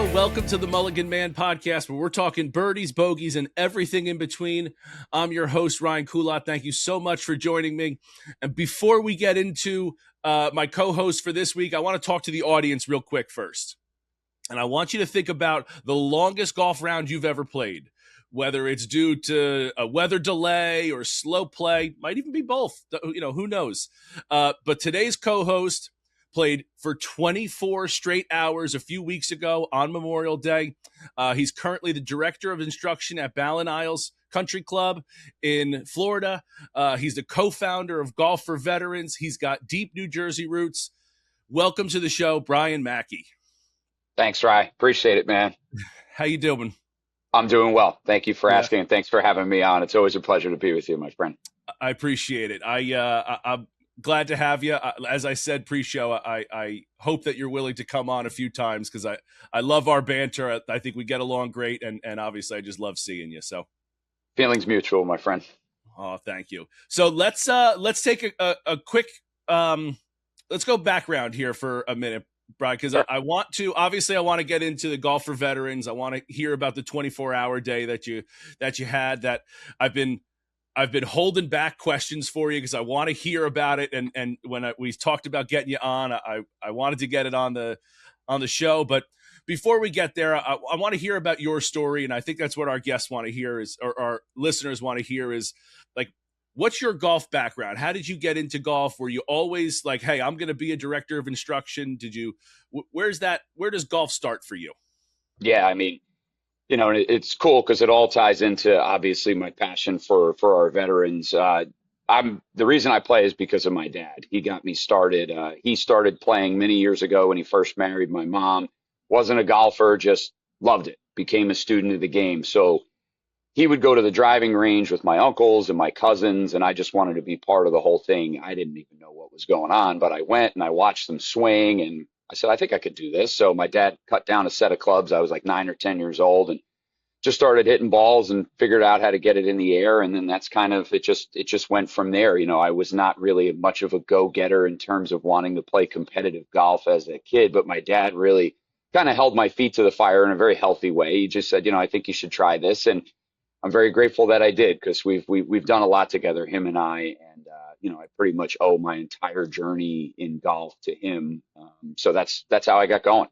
y'all. Welcome to the Mulligan Man Podcast, where we're talking birdies, bogeys, and everything in between. I'm your host, Ryan Coulott. Thank you so much for joining me. And before we get into my co-host for this week, I want to talk to the audience real quick first. And I want you to think about the longest golf round you've ever played, whether it's due to a weather delay or slow play, might even be both. You know, who knows? But today's co-host played for 24 straight hours a few weeks ago on Memorial Day. He's currently the director of instruction at BallenIsles Country Club in Florida. He's the co-founder of Golf for Veterans. He's got deep New Jersey roots. Welcome to the show, Brian Mackey. Thanks, Rye. Appreciate it, man. How you doing? I'm doing well. Thank you for asking, and thanks for having me on. It's always a pleasure to be with you, my friend. I appreciate it. I'm glad to have you. As I said pre-show, I hope that you're willing to come on a few times because I love our banter. I think we get along great, and obviously I just love seeing you. So, feelings mutual, my friend. Oh, thank you. So let's take a quick let's go background here for a minute, Brian, because Sure. I want to get into the Golf for Veterans. I want to hear about the 24-hour day that you had. That I've been holding back questions for you because I want to hear about it. And when we talked about getting you on, I wanted to get it on the show. But before we get there, I want to hear about your story. And I think that's what our guests want to hear or our listeners want to hear is like, what's your golf background? How did you get into golf? Were you always like, hey, I'm going to be a director of instruction? Where does golf start for you? Yeah, I mean, you know, it's cool because it all ties into obviously my passion for our veterans. The reason I play is because of my dad. He got me started. He started playing many years ago when he first married my mom. Wasn't a golfer, just loved it. Became a student of the game. So he would go to the driving range with my uncles and my cousins, and I just wanted to be part of the whole thing. I didn't even know what was going on, but I went and I watched them swing, and I said, I think I could do this. So my dad cut down a set of clubs. I was like 9 or 10 years old and just started hitting balls and figured out how to get it in the air. And then that's kind of, it just went from there. You know, I was not really much of a go-getter in terms of wanting to play competitive golf as a kid, but my dad really kind of held my feet to the fire in a very healthy way. He just said, you know, I think you should try this. And I'm very grateful that I did because we've done a lot together, him and I, and you know, I pretty much owe my entire journey in golf to him. So that's how I got going.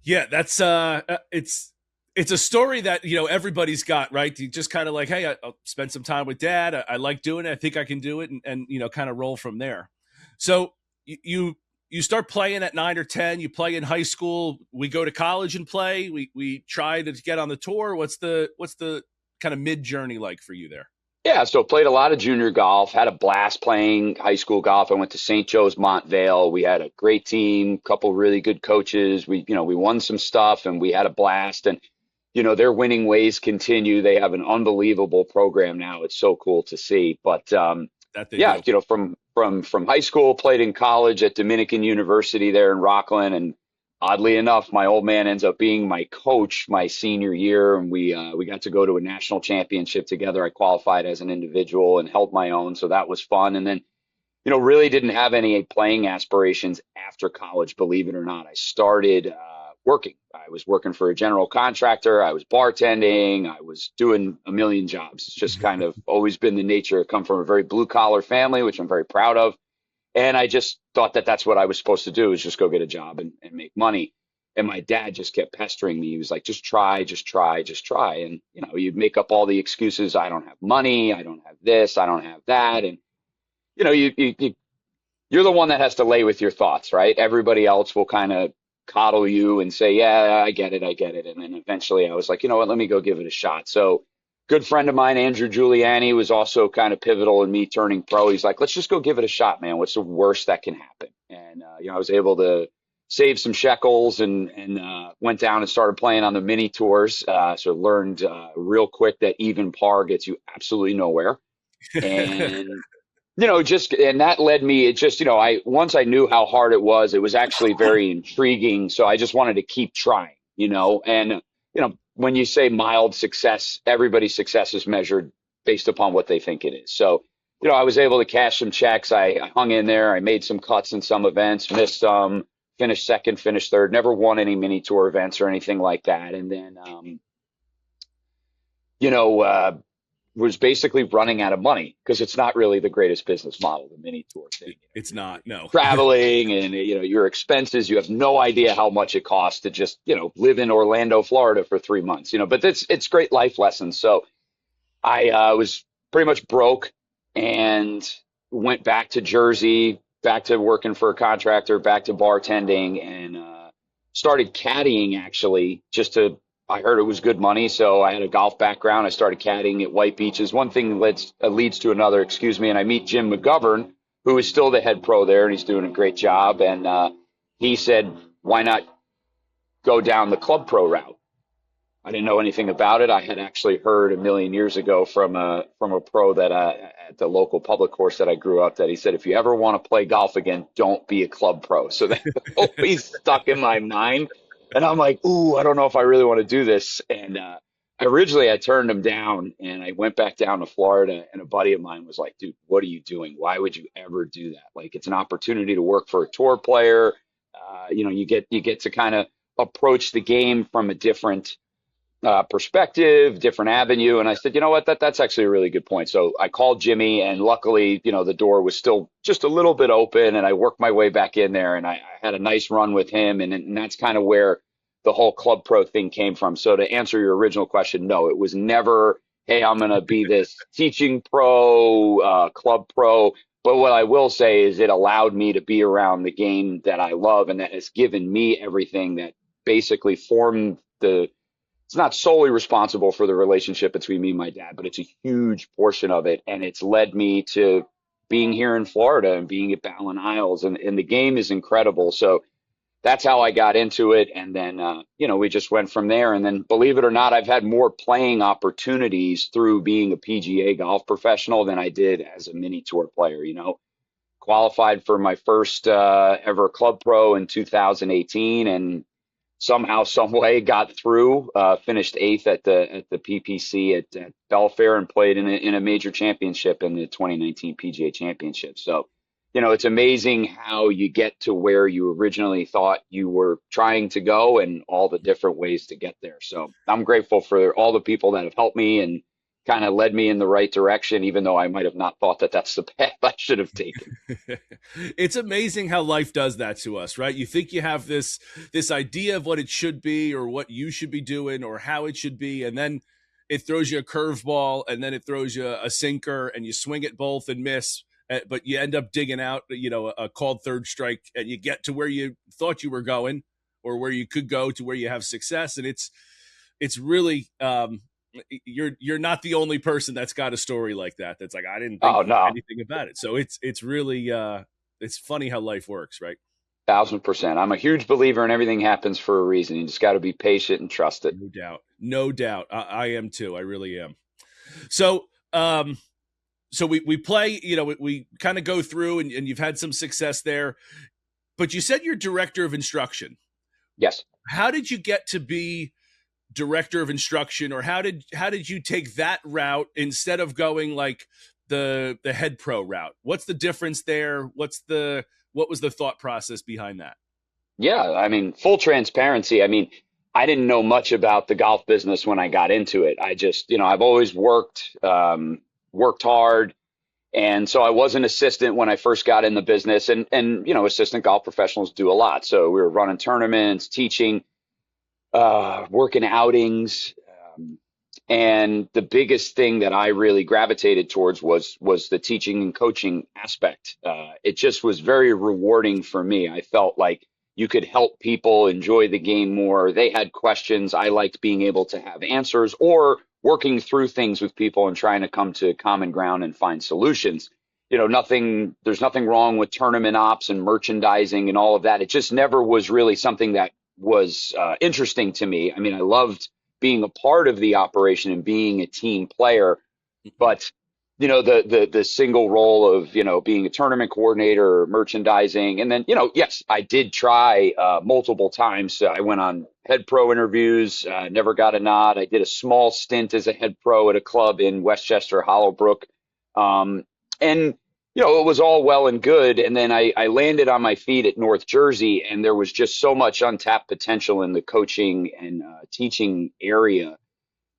Yeah, that's it's a story that, you know, everybody's got, right? You just kind of like, hey, I'll spend some time with dad. I like doing it. I think I can do it, and you know, kind of roll from there. So you start playing at 9 or 10. You play in high school. We go to college and play. We try to get on the tour. What's the kind of mid journey like for you there? Yeah, so played a lot of junior golf, had a blast playing high school golf. I went to St. Joe's Montvale. We had a great team, couple really good coaches. We won some stuff and we had a blast. And, you know, their winning ways continue. They have an unbelievable program now. It's so cool to see. But yeah, you know, from high school, played in college at Dominican University there in Rockland, and oddly enough, my old man ends up being my coach my senior year, and we got to go to a national championship together. I qualified as an individual and held my own, so that was fun. And then, you know, really didn't have any playing aspirations after college, believe it or not. I started working. I was working for a general contractor. I was bartending. I was doing a million jobs. It's just kind of always been the nature. I come from a very blue collar family, which I'm very proud of. And I just thought that that's what I was supposed to do, is just go get a job and make money. And my dad just kept pestering me. He was like, just try. And, you know, you'd make up all the excuses. I don't have money. I don't have this. I don't have that. And, you know, you're the one that has to lay with your thoughts, right? Everybody else will kind of coddle you and say, yeah, I get it. And then eventually I was like, you know what, let me go give it a shot. So good friend of mine, Andrew Giuliani, was also kind of pivotal in me turning pro. He's like, let's just go give it a shot, man. What's the worst that can happen? And, you know, I was able to save some shekels and went down and started playing on the mini tours. So learned real quick that even par gets you absolutely nowhere. And, you know, and that led me, once I knew how hard it was actually very intriguing. So I just wanted to keep trying, you know, and, you know, when you say mild success, everybody's success is measured based upon what they think it is. So, you know, I was able to cash some checks. I hung in there. I made some cuts in some events, missed some, finished second, finished third, never won any mini tour events or anything like that. And then, you know, was basically running out of money because it's not really the greatest business model, the mini tour thing. It's not, no. Traveling and, your expenses, you have no idea how much it costs to just, live in Orlando, Florida for 3 months, but it's great life lessons. So I was pretty much broke and went back to Jersey, back to working for a contractor, back to bartending, and started caddying actually I heard it was good money. So I had a golf background. I started caddying at White Beaches. One thing leads to another, and I meet Jim McGovern, who is still the head pro there, and he's doing a great job. And he said, why not go down the club pro route? I didn't know anything about it. I had actually heard a million years ago from a pro that at the local public course that I grew up, that he said, if you ever want to play golf again, don't be a club pro. So that always stuck in my mind. And I'm like, ooh, I don't know if I really want to do this. And originally I turned him down, and I went back down to Florida, and a buddy of mine was like, dude, what are you doing? Why would you ever do that? Like, it's an opportunity to work for a tour player. You get to kind of approach the game from a different perspective, different avenue. And I said, you know what, that's actually a really good point. So I called Jimmy, and luckily, the door was still just a little bit open, and I worked my way back in there, and I had a nice run with him. And that's kind of where the whole club pro thing came from. So to answer your original question, no, it was never, hey, I'm going to be this teaching pro, club pro. But what I will say is it allowed me to be around the game that I love, and that has given me everything that basically formed it's not solely responsible for the relationship between me and my dad, but it's a huge portion of it. And it's led me to being here in Florida and being at BallenIsles, and the game is incredible. So that's how I got into it. And then, we just went from there. And then, believe it or not, I've had more playing opportunities through being a PGA golf professional than I did as a mini tour player. Qualified for my first ever club pro in 2018, and somehow, some way got through, finished 8th at the PPC at Belfair, and played in a major championship in the 2019 PGA Championship. So, it's amazing how you get to where you originally thought you were trying to go, and all the different ways to get there. So I'm grateful for all the people that have helped me and kind of led me in the right direction, even though I might have not thought that that's the path I should have taken. It's amazing how life does that to us, right? You think you have this idea of what it should be, or what you should be doing, or how it should be, and then it throws you a curveball, and then it throws you a sinker, and you swing it both and miss, but you end up digging out, a called third strike, and you get to where you thought you were going, or where you could go to where you have success. And it's really, you're not the only person that's got a story like that. That's like, I didn't think anything about it. So it's really, it's funny how life works, right? 1,000%. I'm a huge believer in everything happens for a reason. You just got to be patient and trust it. No doubt. I am too. I really am. So, so we play, we kind of go through, and you've had some success there, but you said you're director of instruction. Yes. How did you get to be director of instruction, or how did you take that route instead of going like the head pro route? What's the difference there? What was the thought process behind that? Yeah. I mean, full transparency. I mean, I didn't know much about the golf business when I got into it. I just, I've always worked hard. And so I was an assistant when I first got in the business, and assistant golf professionals do a lot. So we were running tournaments, teaching, working outings. And the biggest thing that I really gravitated towards was the teaching and coaching aspect. It just was very rewarding for me. I felt like you could help people enjoy the game more. They had questions. I liked being able to have answers, or working through things with people and trying to come to common ground and find solutions. There's nothing wrong with tournament ops and merchandising and all of that. It just never was really something that was interesting to me. I mean, I loved being a part of the operation and being a team player, but the single role of, being a tournament coordinator or merchandising. And then, yes, I did try multiple times. I went on head pro interviews, never got a nod. I did a small stint as a head pro at a club in Westchester, Hollowbrook. And it was all well and good. And then I landed on my feet at North Jersey, and there was just so much untapped potential in the coaching and teaching area.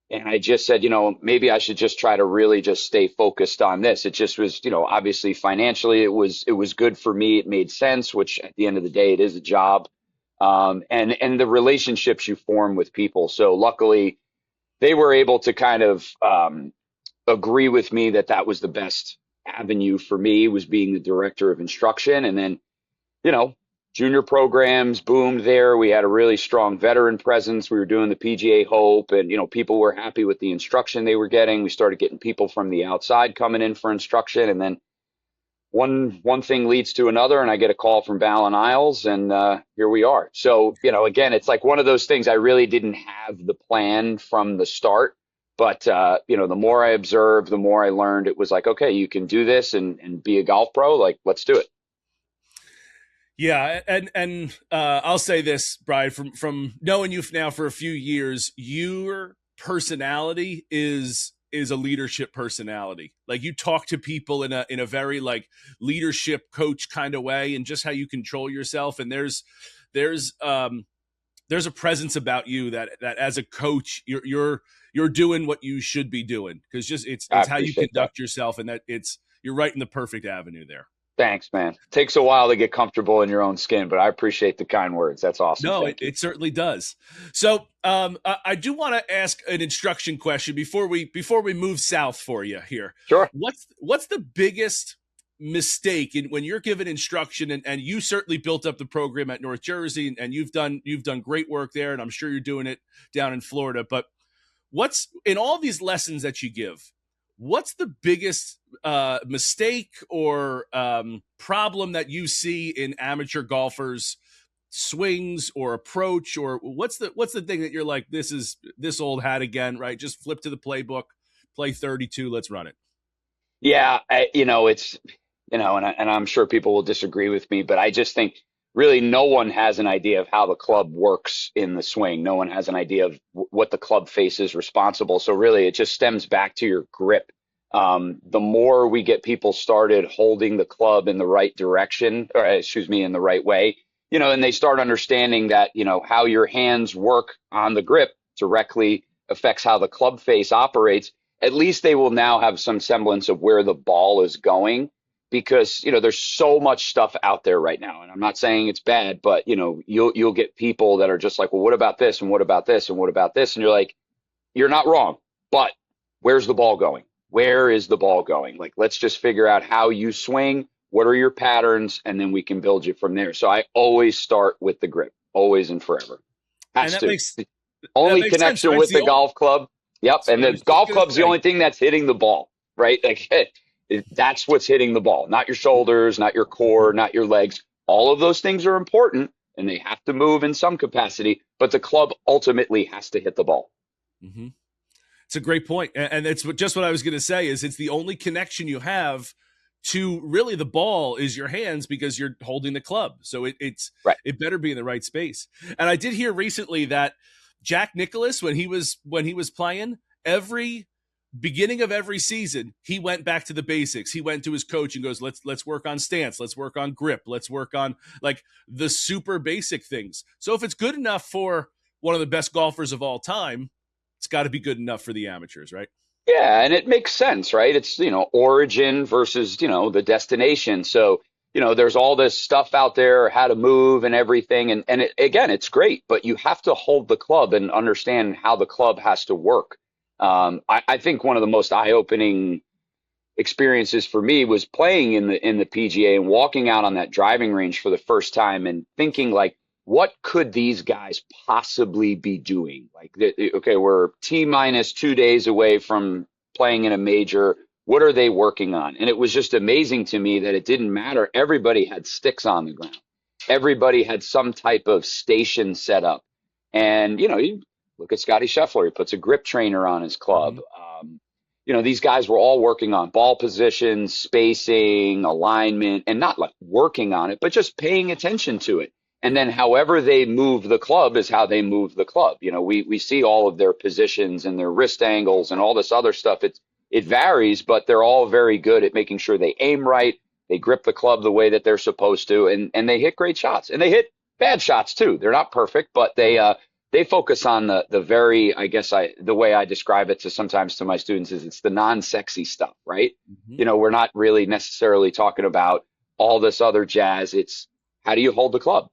And I just said, maybe I should just try to really just stay focused on this. It just was, obviously financially it was good for me. It made sense, which at the end of the day, it is a job. And the relationships you form with people. So luckily they were able to kind of agree with me that that was the best avenue for me, was being the director of instruction. And then, you know, junior programs boomed there. We had a really strong veteran presence. We were doing the PGA Hope, and, people were happy with the instruction they were getting. We started getting people from the outside coming in for instruction. And then one thing leads to another, and I get a call from BallenIsles, and here we are. So, again, it's like one of those things. I really didn't have the plan from the start, but the more I observed, the more I learned. It was like, okay, you can do this and be a golf pro. Like, let's do it. Yeah, and I'll say this, Brian, from knowing you now for a few years, your personality is a leadership personality. Like, you talk to people in a very like leadership coach kind of way, and just how you control yourself. And there's a presence about you that as a coach you're doing what you should be doing, because just it's how you conduct yourself, and that you're right in the perfect avenue there. Thanks, man. It takes a while to get comfortable in your own skin, but I appreciate the kind words. That's awesome. No, it certainly does. So I do want to ask an instruction question before we move south for you here. Sure. What's the biggest mistake when you're given instruction, and you certainly built up the program at North Jersey, and you've done great work there, and I'm sure you're doing it down in Florida, but what's in all these lessons that you give, what's the biggest mistake or problem that you see in amateur golfers' swings or approach, or what's the thing that you're like, this is this old hat again, right? Just flip to the playbook, play 32, let's run it. Yeah, it's and I'm sure people will disagree with me, but I just think really no one has an idea of how the club works in the swing. No one has an idea of what the club face is responsible. So really, it just stems back to your grip. The more we get people started holding the club in the right direction, or in the right way, and they start understanding that, how your hands work on the grip directly affects how the club face operates. At least they will now have some semblance of where the ball is going, because, there's so much stuff out there right now. And I'm not saying it's bad, but, you'll get people that are just like, well, what about this? And what about this? And what about this? And you're like, you're not wrong, but where's the ball going? Where is the ball going? Like, let's just figure out how you swing. What are your patterns? And then we can build you from there. So I always start with the grip, always and forever. Only connection sense, with the golf club. Yep. And the golf club's the only thing that's hitting the ball, right? Like, that's what's hitting the ball, not your shoulders, not your core, not your legs. All of those things are important, and they have to move in some capacity, but the club ultimately has to hit the ball. Mm-hmm. It's a great point. And it's just what I was going to say, is it's the only connection you have to really the ball is your hands, because you're holding the club. So it's right. It better be in the right space. And I did hear recently that Jack Nicklaus, when he was playing, every beginning of every season, he went back to the basics. He went to his coach and goes, let's work on stance. Let's work on grip. Let's work on like the super basic things. So if it's good enough for one of the best golfers of all time, it's got to be good enough for the amateurs, right? Yeah, and it makes sense, right? It's, origin versus, the destination. So, there's all this stuff out there, how to move and everything. And again, it's great, but you have to hold the club and understand how the club has to work. I think one of the most eye-opening experiences for me was playing in the PGA and walking out on that driving range for the first time and thinking, like, what could these guys possibly be doing? Like, okay, we're T-minus 2 days away from playing in a major. What are they working on? And it was just amazing to me that it didn't matter. Everybody had sticks on the ground. Everybody had some type of station set up. And, you look at Scotty Scheffler. He puts a grip trainer on his club. These guys were all working on ball positions, spacing, alignment, and not like working on it, but just paying attention to it. And then however they move the club is how they move the club. We see all of their positions and their wrist angles and all this other stuff. It varies, but they're all very good at making sure they aim right, They grip the club the way that they're supposed to, and they hit great shots. And they hit bad shots too. They're not perfect, but they focus on the very, I guess the way I describe it sometimes to my students is it's the non-sexy stuff, right? Mm-hmm. You know, we're not really necessarily talking about all this other jazz. It's how do you hold the club?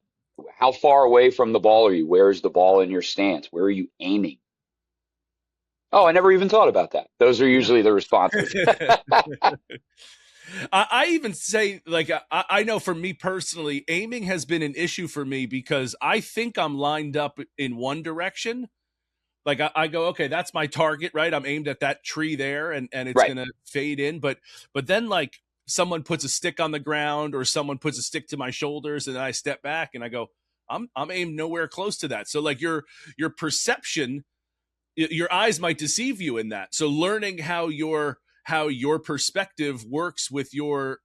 How far away from the ball are you? Where is the ball in your stance? Where are you aiming? Oh, I never even thought about that. Those are usually the responses. I even say, like, I know for me personally, aiming has been an issue for me because I think I'm lined up in one direction. Like I go, okay, that's my target, right? I'm aimed at that tree there, and it's Right. gonna fade in. But then like someone puts a stick on the ground or someone puts a stick to my shoulders, and then I step back and I go, I'm aimed nowhere close to that. So like your perception, your eyes might deceive you in that. So learning how your perspective works with your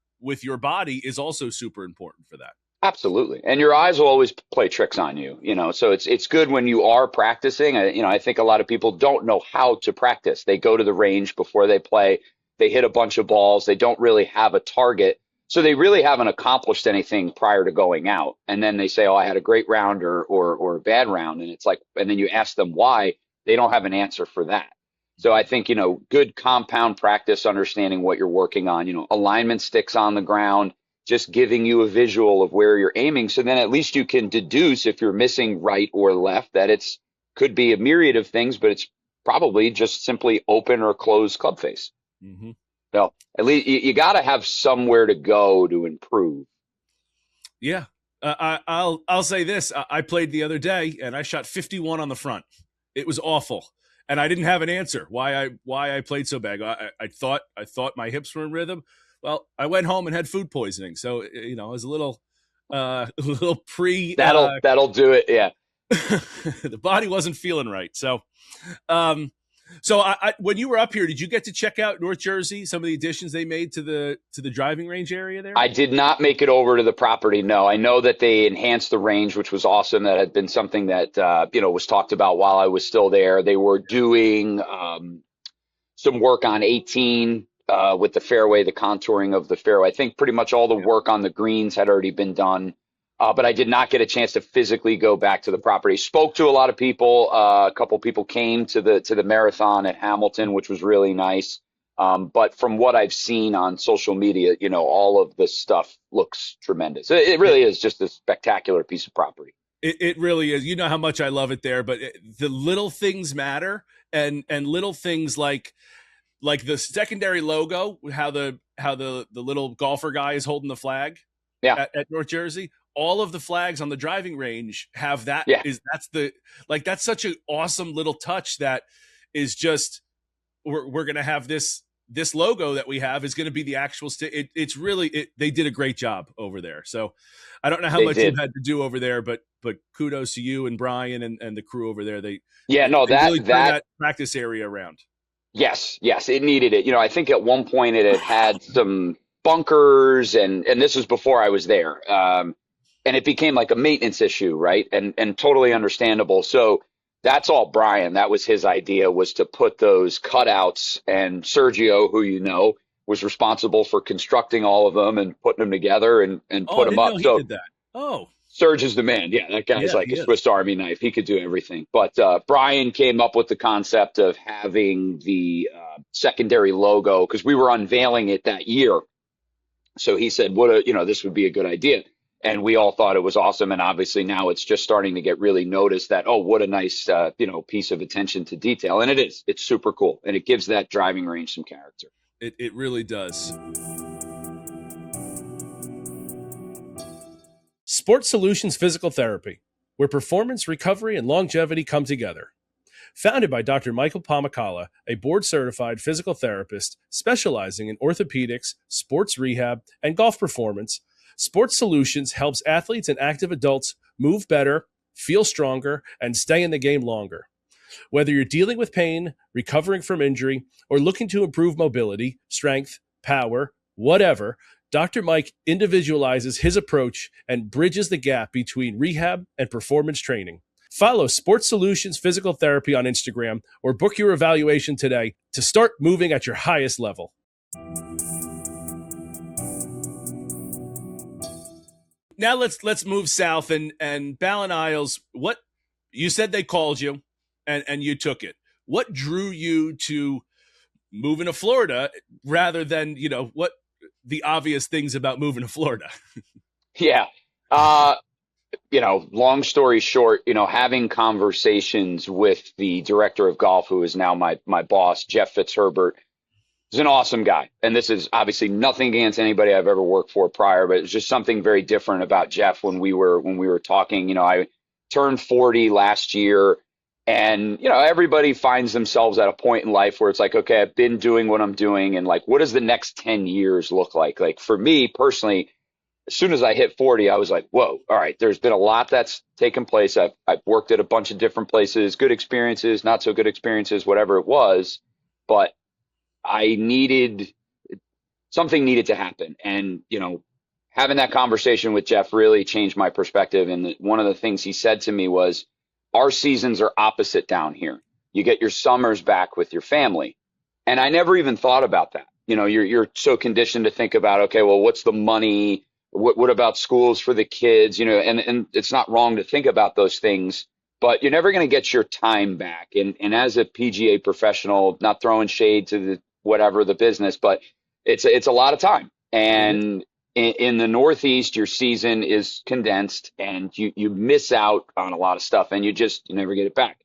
body is also super important for that. Absolutely. And your eyes will always play tricks on you, you know. So it's good when you are practicing. You know, I think a lot of people don't know how to practice. They go to the range before they play. They hit a bunch of balls. They don't really have a target. So they really haven't accomplished anything prior to going out. And then they say, "Oh, I had a great round or a bad round." And it's like, and then you ask them why, they don't have an answer for that. So I think, you know, good compound practice, understanding what you're working on, you know, alignment sticks on the ground, just giving you a visual of where you're aiming. So then at least you can deduce if you're missing right or left that it's could be a myriad of things, but it's probably just simply open or closed club face. Mm-hmm. So at least you got to have somewhere to go to improve. Yeah. I'll say this. I played the other day and I shot 51 on the front. It was awful. And I didn't have an answer why I played so bad. I thought my hips were in rhythm. Well, I went home and had food poisoning. So, you know, it was a little pre That'll do it. Yeah. the body wasn't feeling right. So, I when you were up here, did you get to check out North Jersey, some of the additions they made to the driving range area there? I did not make it over to the property. No, I know that they enhanced the range, which was awesome. That had been something that, you know, was talked about while I was still there. They were doing some work on 18 with the fairway, the contouring of the fairway. I think pretty much all the work on the greens had already been done. But I did not get a chance to physically go back to the property. Spoke to a lot of people. A couple people came to the marathon at Hamilton, which was really nice. But from what I've seen on social media, you know, all of this stuff looks tremendous. It really is just a spectacular piece of property. It really is. You know how much I love it there, but the little things matter, and little things like the secondary logo, how the little golfer guy is holding the flag Yeah. at North Jersey. All of the flags on the driving range have that. Yeah. That's such an awesome little touch that is just we're gonna have this logo that we have is going to be the actual it's really they did a great job over there. So I don't know how much you had to do over there, but kudos to you and Brian and the crew over there. They really turned that practice area around. Yes, it needed it. You know, I think at one point it had some bunkers and this was before I was there. And it became like a maintenance issue, right? And totally understandable. So that's all Brian. That was his idea, was to put those cutouts, and Sergio, who you know, was responsible for constructing all of them and putting them together and put them up. So he did that. Oh, Serge is the man. Yeah, that guy's like a Swiss Army knife. He could do everything. But Brian came up with the concept of having the secondary logo because we were unveiling it that year. So he said, this would be a good idea. And we all thought it was awesome. And obviously now it's just starting to get really noticed that, oh, what a nice, piece of attention to detail. And it is. It's super cool. And it gives that driving range some character. It really does. Sports Solutions Physical Therapy, where performance, recovery, and longevity come together. Founded by Dr. Michael Pomacala, a board-certified physical therapist specializing in orthopedics, sports rehab, and golf performance, Sports Solutions helps athletes and active adults move better, feel stronger, and stay in the game longer. Whether you're dealing with pain, recovering from injury, or looking to improve mobility, strength, power, whatever, Dr. Mike individualizes his approach and bridges the gap between rehab and performance training. Follow Sports Solutions Physical Therapy on Instagram or book your evaluation today to start moving at your highest level. now let's move south and BallenIsles. What you said they called you, and you took it. What drew you to moving to Florida rather than what the obvious things about moving to Florida? Yeah. Long story short, having conversations with the director of golf, who is now my boss, Jeff Fitzherbert, is an awesome guy. And this is obviously nothing against anybody I've ever worked for prior, but it's just something very different about Jeff when we were talking. I turned 40 last year, and everybody finds themselves at a point in life where it's like, okay, I've been doing what I'm doing, and like, what does the next 10 years look like? Like for me personally, as soon as I hit 40, I was like, whoa, all right, there's been a lot that's taken place. I've worked at a bunch of different places, good experiences, not so good experiences, whatever it was. But something needed to happen. And, having that conversation with Jeff really changed my perspective. And one of the things he said to me was, our seasons are opposite down here. You get your summers back with your family. And I never even thought about that. You're so conditioned to think about, okay, well, what's the money? What about schools for the kids? And it's not wrong to think about those things, but you're never going to get your time back. And as a PGA professional, not throwing shade to the business, but it's a lot of time. And in the Northeast, your season is condensed, and you miss out on a lot of stuff, and you never get it back.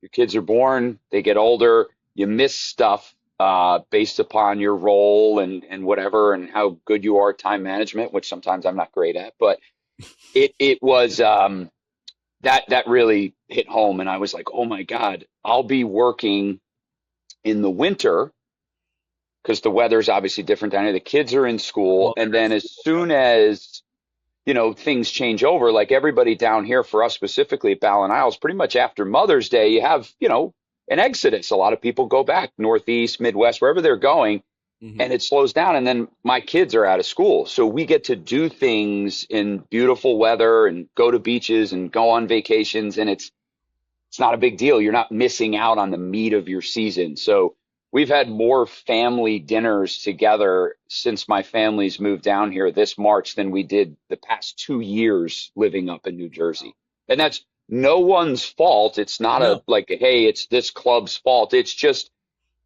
Your kids are born, they get older, you miss stuff based upon your role and whatever, and how good you are at time management, which sometimes I'm not great at. But it was that really hit home, and I was like, oh my God, I'll be working in the winter because the weather's obviously different down here. The kids are in school, and then as soon as things change over, like everybody down here, for us specifically at BallenIsles, pretty much after Mother's Day, you have an exodus. A lot of people go back Northeast, Midwest, wherever they're going, and it slows down. And then my kids are out of school, so we get to do things in beautiful weather and go to beaches and go on vacations, and it's not a big deal. You're not missing out on the meat of your season. So we've had more family dinners together since my family's moved down here this March than we did the past 2 years living up in New Jersey. And that's no one's fault. It's not hey, it's this club's fault. It's just,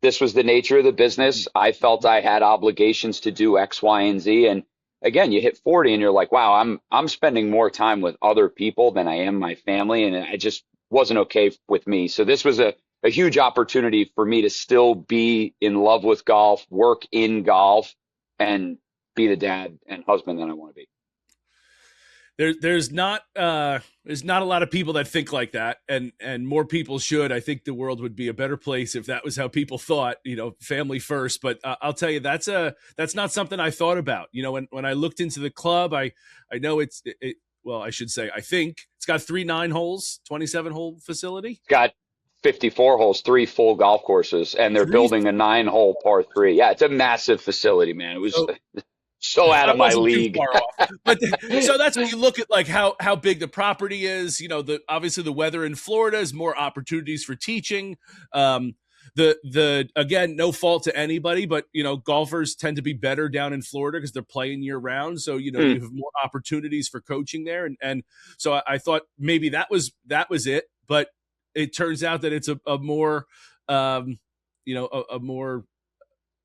this was the nature of the business. I felt I had obligations to do X, Y, and Z. And again, you hit 40 and you're like, wow, I'm spending more time with other people than I am my family. And it just wasn't okay with me. So this was a huge opportunity for me to still be in love with golf, work in golf, and be the dad and husband that I want to be. There's not a lot of people that think like that, and more people should. I think the world would be a better place if that was how people thought. Family first. But I'll tell you, that's not something I thought about. When I looked into the club, I know I should say, I think it's got 3 9-holes, 27-hole facility. It's got 54 holes, 3 full golf courses, and they're building a 9-hole par 3. Yeah, it's a massive facility, man. It was so out of my league. But so that's when you look at like how big the property is. Obviously the weather in Florida is more opportunities for teaching. The again, no fault to anybody, but golfers tend to be better down in Florida because they're playing year round. So you have more opportunities for coaching there, and so I thought maybe that was it, but it turns out that it's a more a more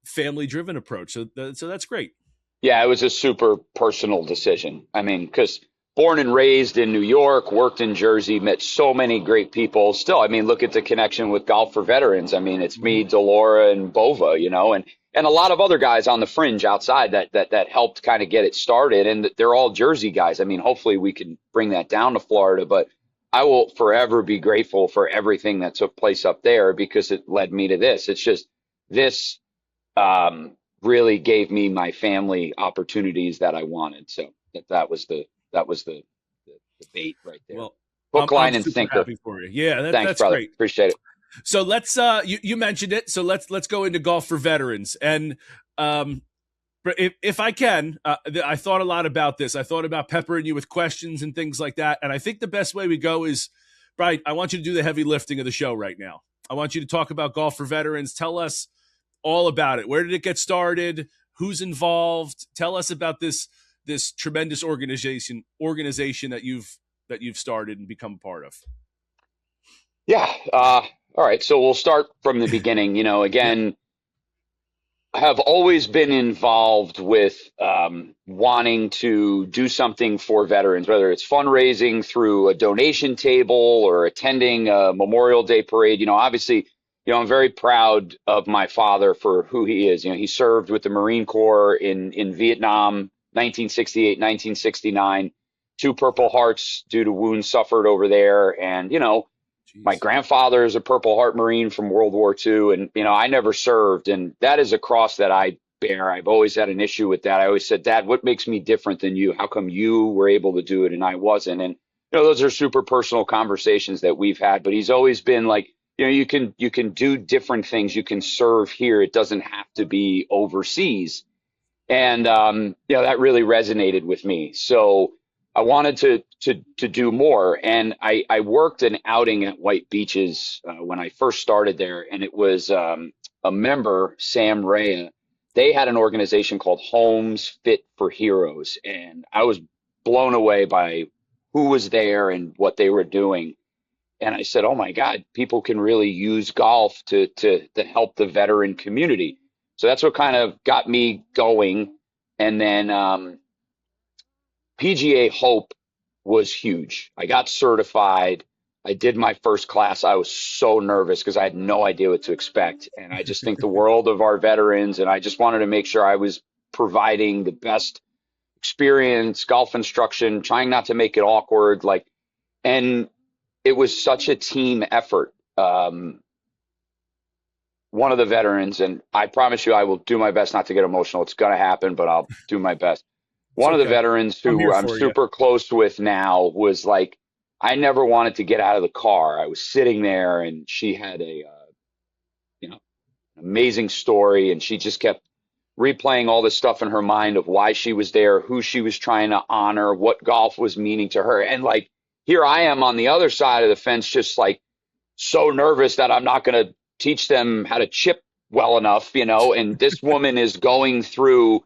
family driven approach. So that's great. Yeah, it was a super personal decision. I mean, because born and raised in New York, worked in Jersey, met so many great people. Still, I mean, look at the connection with Golf for Veterans. I mean, it's me, Delora, and Bova, and a lot of other guys on the fringe outside that helped kind of get it started. And they're all Jersey guys. I mean, hopefully we can bring that down to Florida, but I will forever be grateful for everything that took place up there because it led me to this. It's just this really gave me my family opportunities that I wanted. So that was the bait right there. Well, hook, line, and sinker. Happy for you. Yeah, thanks, that's brother. Great. Appreciate it. So let's you mentioned it. So let's go into Golf for Veterans. And if I can, I thought a lot about this. I thought about peppering you with questions and things like that. And I think the best way we go is, Brian, I want you to do the heavy lifting of the show right now. I want you to talk about Golf for Veterans. Tell us all about it. Where did it get started? Who's involved? Tell us about this this tremendous organization that you've started and become a part of? Yeah. All right. So we'll start from the beginning. Yeah. Again, I have always been involved with wanting to do something for veterans, whether it's fundraising through a donation table or attending a Memorial Day parade. Obviously, I'm very proud of my father for who he is. He served with the Marine Corps in Vietnam, 1968, 1969, two Purple Hearts due to wounds suffered over there. And, my Jeez. grandfather is a Purple Heart Marine from World War II, and I never served, and that is a cross that I bear. I've always had an issue with that. I always said, Dad, what makes me different than you? How come you were able to do it and I wasn't? And those are super personal conversations that we've had. But he's always been like, you can do different things. You can serve here. It doesn't have to be overseas. And that really resonated with me. So I wanted to do more, and I worked an outing at White Beaches when I first started there, and it was a member, Sam Rea. They had an organization called Homes Fit for Heroes, and I was blown away by who was there and what they were doing. And I said, "Oh my God, people can really use golf to help the veteran community." So that's what kind of got me going, and then PGA Hope was huge. I got certified. I did my first class. I was so nervous because I had no idea what to expect. And I just think the world of our veterans, and I just wanted to make sure I was providing the best experience, golf instruction, trying not to make it awkward. And it was such a team effort. One of the veterans, and I promise you I will do my best not to get emotional. It's going to happen, but I'll do my best. One of the veterans who I'm super close with now was like, I never wanted to get out of the car. I was sitting there, and she had a, amazing story, and she just kept replaying all this stuff in her mind of why she was there, who she was trying to honor, what golf was meaning to her. And like, here I am on the other side of the fence, just like so nervous that I'm not going to teach them how to chip well enough, and this woman is going through,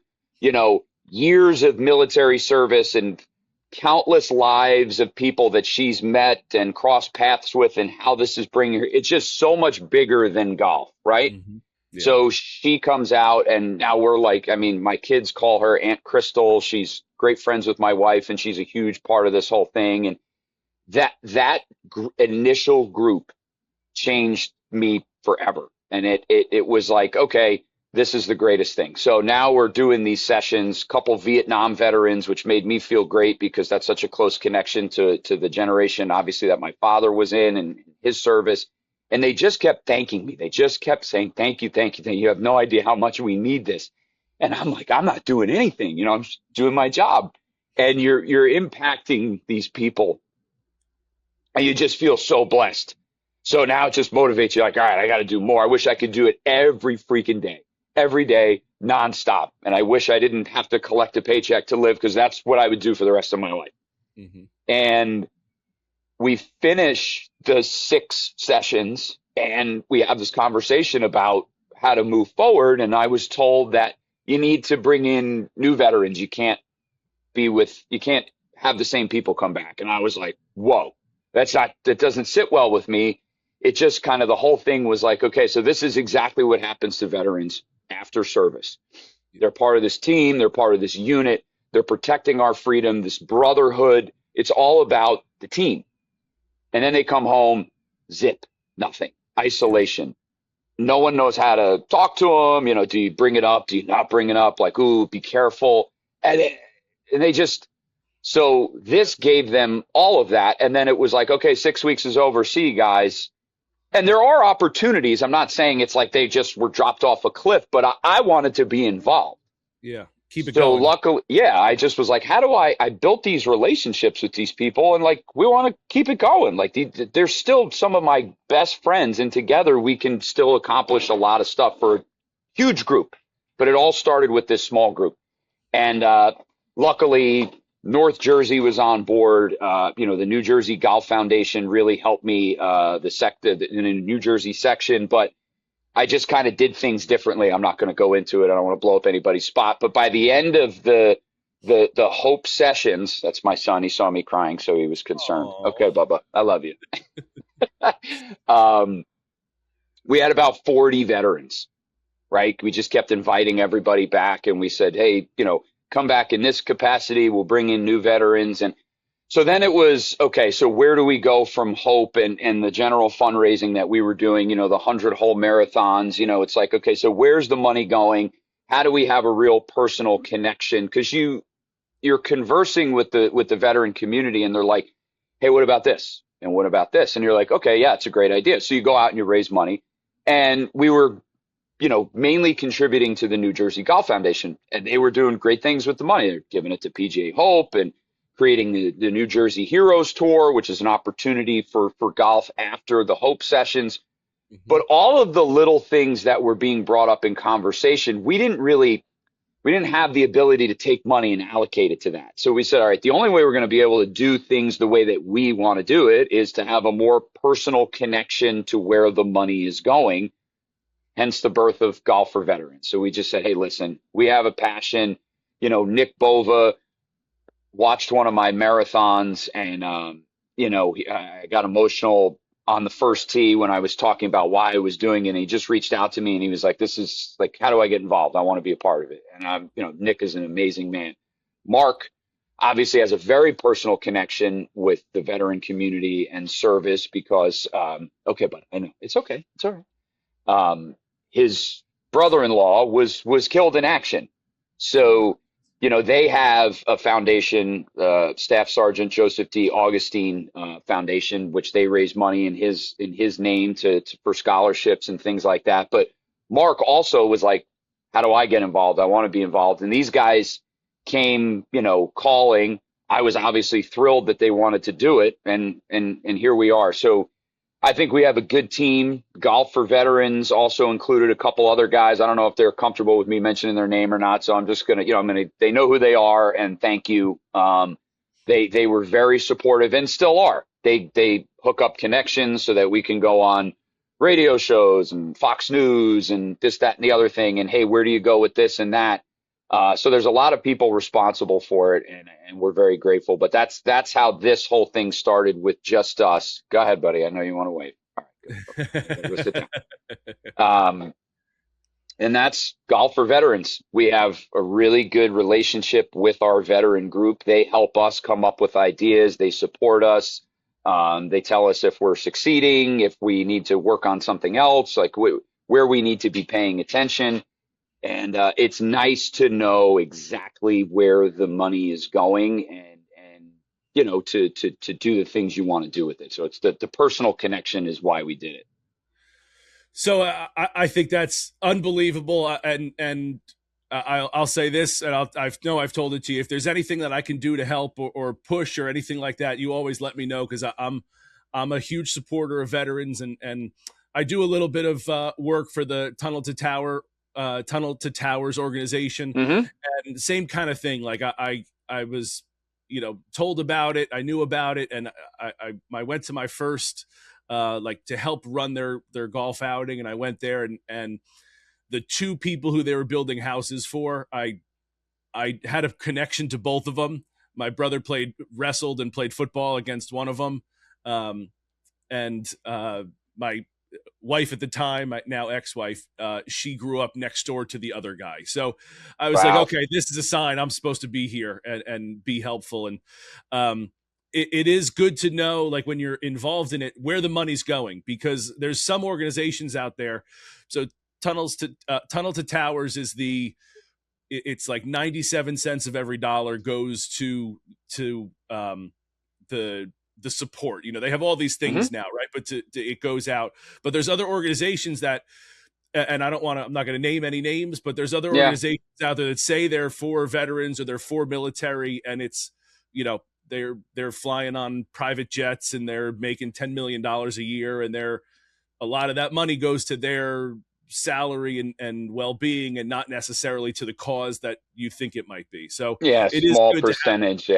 years of military service and countless lives of people that she's met and crossed paths with, and how this is bringing her. It's just so much bigger than golf, right? Mm-hmm. Yeah. So she comes out, and now we're like, my kids call her Aunt Crystal. She's great friends with my wife, and she's a huge part of this whole thing. And that initial group changed me forever. And it was like, okay, this is the greatest thing. So now we're doing these sessions, couple Vietnam veterans, which made me feel great because that's such a close connection to the generation, obviously, that my father was in and his service. And they just kept thanking me. They just kept saying, thank you, thank you, thank you. You have no idea how much we need this. And I'm like, I'm not doing anything. I'm just doing my job. And you're impacting these people. And you just feel so blessed. So now it just motivates you like, all right, I got to do more. I wish I could do it every freaking day. Every day, nonstop. And I wish I didn't have to collect a paycheck to live, because that's what I would do for the rest of my life. Mm-hmm. And we finish the 6 sessions, and we have this conversation about how to move forward. And I was told that you need to bring in new veterans. You can't have the same people come back. And I was like, whoa, that doesn't sit well with me. It just kind of, the whole thing was like, okay, so this is exactly what happens to veterans after service. They're part of this team. They're part of this unit. They're protecting our freedom, this brotherhood. It's all about the team. And then they come home, zip, nothing, isolation. No one knows how to talk to them. Do you bring it up? Do you not bring it up? Like, ooh, be careful. And they just, so this gave them all of that. And then it was like, okay, 6 weeks is over. See you guys. And there are opportunities. I'm not saying it's like they just were dropped off a cliff, but I wanted to be involved. Yeah. Keep it so going. Luckily, I just was like, how do I built these relationships with these people, and like, we want to keep it going. Like, they're still some of my best friends, and together we can still accomplish a lot of stuff for a huge group. But it all started with this small group. And luckily, North Jersey was on board. The New Jersey Golf Foundation really helped me, in the New Jersey section, but I just kind of did things differently. I'm not going to go into it. I don't want to blow up anybody's spot. But by the end of the the Hope Sessions, that's my son. He saw me crying, so he was concerned. Oh. Okay, Bubba, I love you. um, we had about 40 veterans, right? We just kept inviting everybody back, and we said, hey, come back in this capacity. We'll bring in new veterans. And so then it was, okay, so where do we go from Hope and the general fundraising that we were doing, the 100-hole marathons? It's like, okay, so where's the money going? How do we have a real personal connection? Because you're conversing with the veteran community, and they're like, hey, what about this? And what about this? And you're like, okay, yeah, it's a great idea. So you go out and you raise money. And we were, mainly contributing to the New Jersey Golf Foundation. And they were doing great things with the money. They're giving it to PGA Hope and creating the New Jersey Heroes Tour, which is an opportunity for golf after the Hope Sessions. Mm-hmm. But all of the little things that were being brought up in conversation, we didn't have the ability to take money and allocate it to that. So we said, all right, the only way we're going to be able to do things the way that we want to do it is to have a more personal connection to where the money is going, hence the birth of Golf for Veterans. So we just said, hey, listen, we have a passion. Nick Bova watched one of my marathons, and, I got emotional on the first tee when I was talking about why I was doing it. And he just reached out to me, and he was like, this is like, how do I get involved? I want to be a part of it. And Nick is an amazing man. Mark obviously has a very personal connection with the veteran community and service because, okay, but I know it's okay. It's all right. His brother-in-law was killed in action. So, they have a foundation, Staff Sergeant Joseph D. Augustine Foundation, which they raise money in his name for scholarships and things like that. But Mark also was like, how do I get involved? I want to be involved. And these guys came, calling. I was obviously thrilled that they wanted to do it. And here we are. So I think we have a good team. Golf for Veterans also included a couple other guys. I don't know if they're comfortable with me mentioning their name or not. So I'm just going to, they know who they are, and thank you. They were very supportive and still are. They hook up connections so that we can go on radio shows and Fox News and this, that, and the other thing. And hey, where do you go with this and that? So there's a lot of people responsible for it, and we're very grateful. But that's how this whole thing started, with just us. Go ahead, buddy. I know you want to wait. All right, good. Go sit down. And that's Golf for Veterans. We have a really good relationship with our veteran group. They help us come up with ideas. They support us. They tell us if we're succeeding, if we need to work on something else, like where we need to be paying attention. And it's nice to know exactly where the money is going, and to do the things you want to do with it. So it's the personal connection is why we did it. So I think that's unbelievable. And I'll say this, and I've told it to you. If there's anything that I can do to help or push or anything like that, you always let me know, because I'm a huge supporter of veterans, and I do a little bit of work for the Tunnel to Towers organization. Mm-hmm. And same kind of thing. Like I was, told about it. I knew about it. And I went to my first, to help run their golf outing. And I went there, and the two people who they were building houses for, I had a connection to both of them. My brother wrestled and played football against one of them. And my wife at the time, my now ex-wife, she grew up next door to the other guy. So I was like, okay, this is a sign I'm supposed to be here and be helpful. And it is good to know, like, when you're involved in it, where the money's going, because there's some organizations out there. So Tunnel to Towers is it's like 97 cents of every dollar goes to the support. They have all these things now, right? But it goes out. But there's other organizations that, and I'm not going to name any names, but there's other organizations out there that say they're for veterans or they're for military, and it's, they're flying on private jets and they're making $10 million a year, and a lot of that money goes to their salary and well-being, and not necessarily to the cause that you think it might be. So it is small percentage.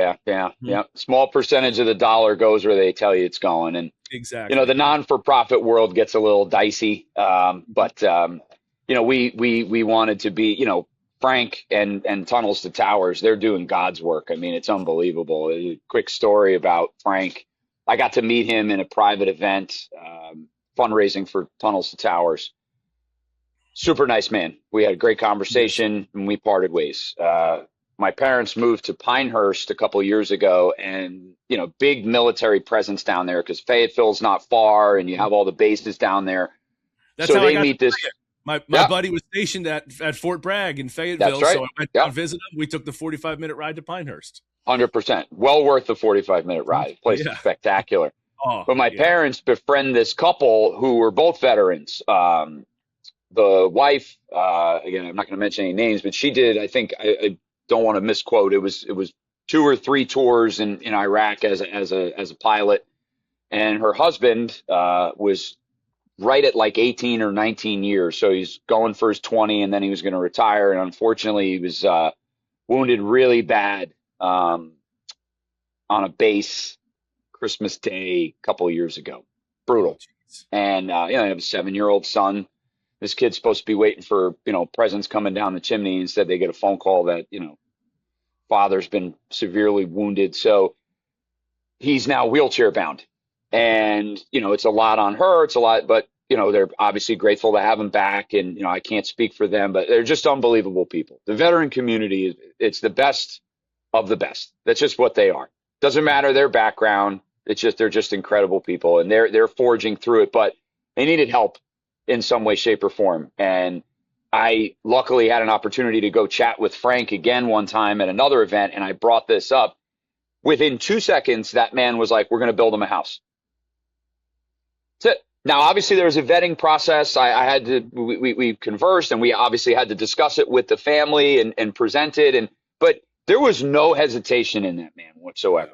Small percentage of the dollar goes where they tell you it's going. And exactly, the non-for-profit world gets a little dicey. But we wanted to be, Frank and Tunnels to Towers, they're doing God's work. I mean, it's unbelievable. A quick story about Frank. I got to meet him in a private event, fundraising for Tunnels to Towers. Super nice man. We had a great conversation and we parted ways. My parents moved to Pinehurst a couple of years ago, and big military presence down there because Fayetteville's not far, and you have all the bases down there. That's so how they I got meet this. My buddy was stationed at Fort Bragg in Fayetteville, That's right. So I went down to visit him. We took the 45-minute ride to Pinehurst. 100%. Well worth the 45-minute ride. Place is spectacular. But my parents befriend this couple who were both veterans. The wife, again, I'm not going to mention any names, but she did, I think, I don't want to misquote. It was 2 or 3 tours in Iraq as a pilot, and her husband was right at like 18 or 19 years. So he's going for his 20, and then he was going to retire. And unfortunately, he was wounded really bad on a base Christmas Day a couple of years ago. Brutal. And I have a 7-year-old son. This kid's supposed to be waiting for, presents coming down the chimney. Instead, they get a phone call that, father's been severely wounded. So he's now wheelchair bound. And, it's a lot on her. It's a lot, but, they're obviously grateful to have him back. And, I can't speak for them, but they're just unbelievable people. The veteran community, it's the best of the best. That's just what they are. Doesn't matter their background. They're just incredible people, and they're forging through it, but they needed help in some way, shape, or form. And I luckily had an opportunity to go chat with Frank again one time at another event, and I brought this up. Within 2 seconds, that man was like, we're going to build him a house. That's it. Now, obviously, there was a vetting process. We conversed, and we obviously had to discuss it with the family and present it. But there was no hesitation in that man whatsoever.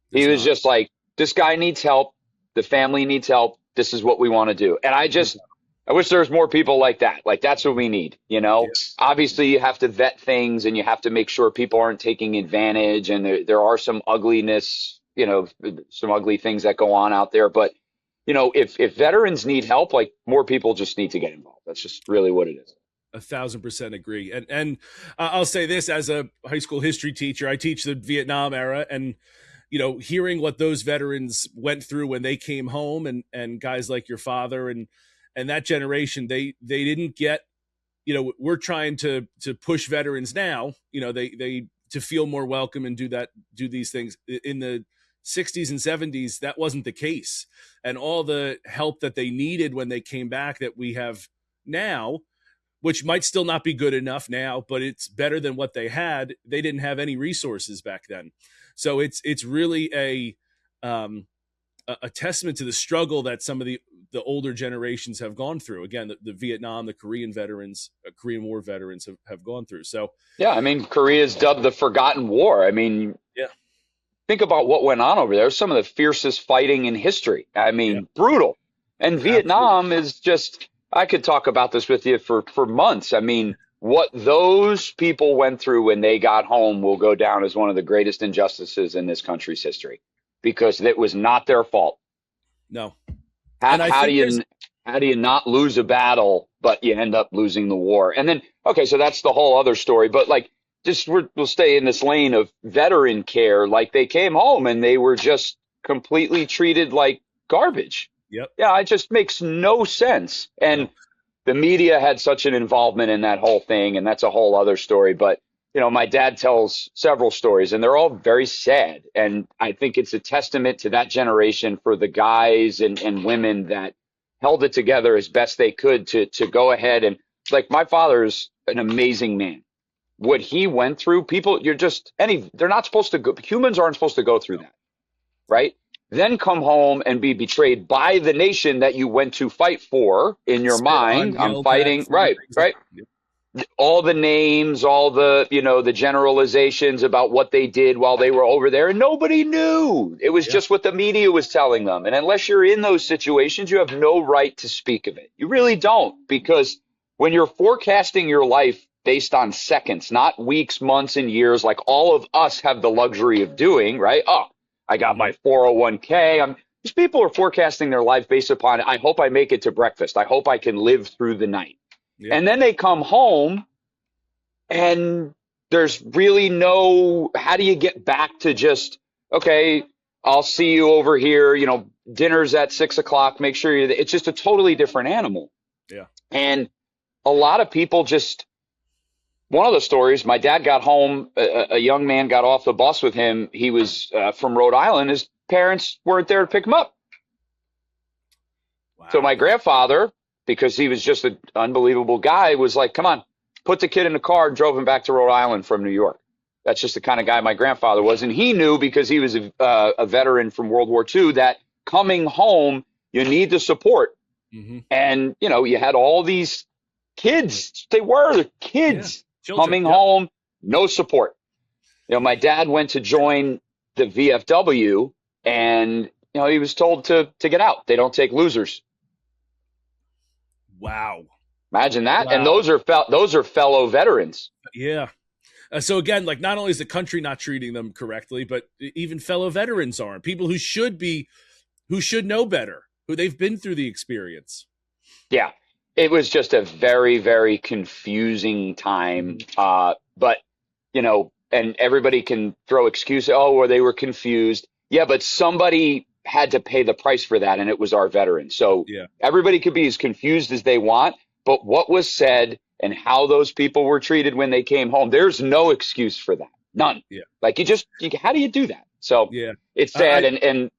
He was just like, this guy needs help. The family needs help. This is what we want to do. And I wish there was more people like that. Like, that's what we need, Yes. Obviously, you have to vet things, and you have to make sure people aren't taking advantage. And there are some ugliness, some ugly things that go on out there. But, if veterans need help, like, more people just need to get involved. That's just really what it is. 1,000% agree. And I'll say this, as a high school history teacher, I teach the Vietnam era, and hearing what those veterans went through when they came home, and guys like your father and that generation, they didn't get, we're trying to push veterans now, they to feel more welcome and do these things. In the 60s and 70s, that wasn't the case. And all the help that they needed when they came back that we have now, which might still not be good enough now, but it's better than what they had. They didn't have any resources back then. So it's really a testament to the struggle that some of the older generations have gone through. Again, the Vietnam, the Korean veterans, Korean War veterans have gone through. So yeah, I mean, Korea is dubbed the Forgotten War. I mean, think about what went on over there. Some of the fiercest fighting in history. I mean, brutal. And Vietnam is just, I could talk about this with you for months. I mean, what those people went through when they got home will go down as one of the greatest injustices in this country's history, because it was not their fault. No. How do you not lose a battle, but you end up losing the war? And then, okay, so that's the whole other story. But like, we'll stay in this lane of veteran care. Like, they came home and they were just completely treated like garbage. Yep. Yeah, it just makes no sense. And the media had such an involvement in that whole thing, and that's a whole other story. But, my dad tells several stories, and they're all very sad. And I think it's a testament to that generation for the guys and women that held it together as best they could to go ahead. And like, my father's an amazing man. What he went through, they're not supposed to go, humans aren't supposed to go through that, right? Then come home and be betrayed by the nation that you went to fight for in your mind. I'm fighting, right. All the names, all the, the generalizations about what they did while they were over there, and nobody knew. It was just what the media was telling them. And unless you're in those situations, you have no right to speak of it. You really don't, because when you're forecasting your life based on seconds, not weeks, months, and years, like all of us have the luxury of doing, right? Oh, I got my 401k. These people are forecasting their life based upon, I hope I make it to breakfast. I hope I can live through the night. Yeah. And then they come home And there's really no, how do you get back to just, okay, I'll see you over here, dinner's at 6 o'clock, make sure it's just a totally different animal. Yeah. And a lot of people just, one of the stories, my dad got home, a young man got off the bus with him. He was from Rhode Island. His parents weren't there to pick him up. Wow. So my grandfather, because he was just an unbelievable guy, was like, come on, put the kid in the car and drove him back to Rhode Island from New York. That's just the kind of guy my grandfather was. And he knew, because he was a veteran from World War II, that coming home, you need the support. Mm-hmm. And, you had all these kids. They were kids coming home, no support. My dad went to join the VFW, and, he was told to get out. They don't take losers. Wow. Imagine that. Wow. And those are fellow veterans. Yeah. So again, like, not only is the country not treating them correctly, but even fellow veterans aren't. People who should know better, who they've been through the experience. Yeah. It was just a very, very confusing time. But, and everybody can throw excuses. Oh, or they were confused. Yeah, but somebody had to pay the price for that, and it was our veterans. So everybody could be as confused as they want, but what was said and how those people were treated when they came home, there's no excuse for that. None. Yeah. Like, how do you do that? So it's sad. And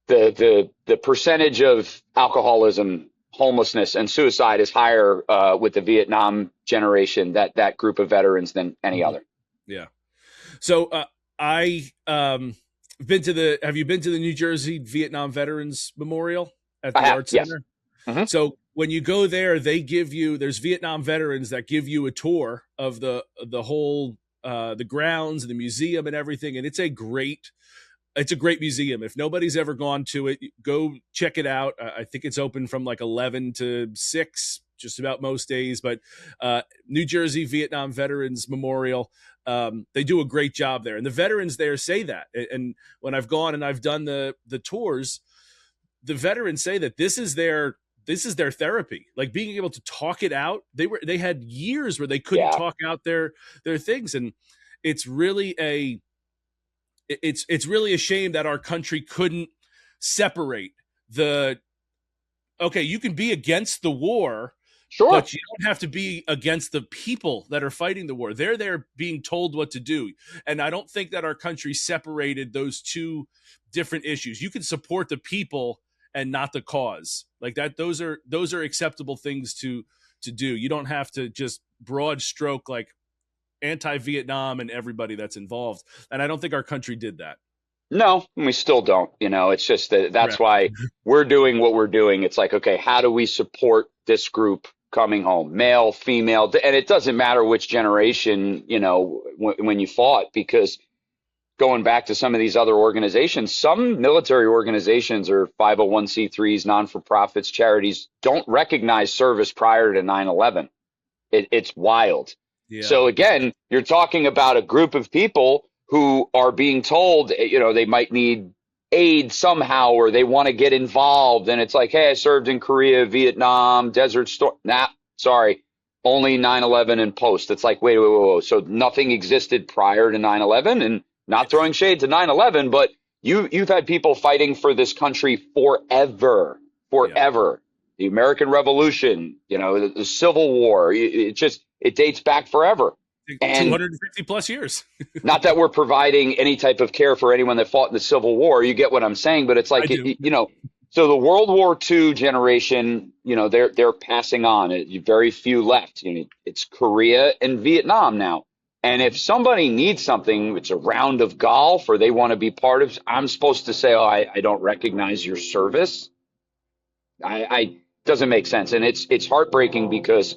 the percentage of alcoholism, homelessness, and suicide is higher with the Vietnam generation, that group of veterans, than any other. Yeah. So have you been to the New Jersey Vietnam Veterans Memorial at the Arts Center? Yes. Mm-hmm. So when you go there, there's Vietnam veterans that give you a tour of the whole, the grounds, the museum and everything. And it's a great museum. If nobody's ever gone to it, go check it out. I think it's open from like 11 to 6, just about most days, but New Jersey Vietnam Veterans Memorial, they do a great job there. And the veterans there say that. And when I've gone and I've done the tours, the veterans say that this is their therapy, like being able to talk it out. They had years where they couldn't talk out their things. And it's really a shame that our country couldn't separate you can be against the war, sure, but you don't have to be against the people that are fighting the war. They're there being told what to do. And I don't think that our country separated those two different issues. You can support the people and not the cause, like that. Those are acceptable things to do. You don't have to just broad stroke like anti-Vietnam and everybody that's involved. And I don't think our country did that. No, we still don't. It's just that's why we're doing what we're doing. It's like, okay, how do we support this group coming home, male, female? And it doesn't matter which generation, when you fought, because going back to some of these other organizations, some military organizations or 501c3s, non-for-profits, charities don't recognize service prior to 9/11. It's wild. Yeah. So again, you're talking about a group of people who are being told, they might need aid somehow, or they want to get involved. And it's like, hey, I served in Korea, Vietnam, Desert Storm. Nah, sorry, only 9/11 and post. It's like, wait. So nothing existed prior to 9/11, and not throwing shade to 9/11, but you've had people fighting for this country forever. Yeah. The American Revolution, the Civil War, it dates back forever. And 250 plus years. Not that we're providing any type of care for anyone that fought in the Civil War. You get what I'm saying? But it's like, so the World War II generation, they're passing on. Very few left. It's Korea and Vietnam now. And if somebody needs something, it's a round of golf, or they want to be part of, I'm supposed to say, I don't recognize your service. Doesn't make sense. And it's heartbreaking, because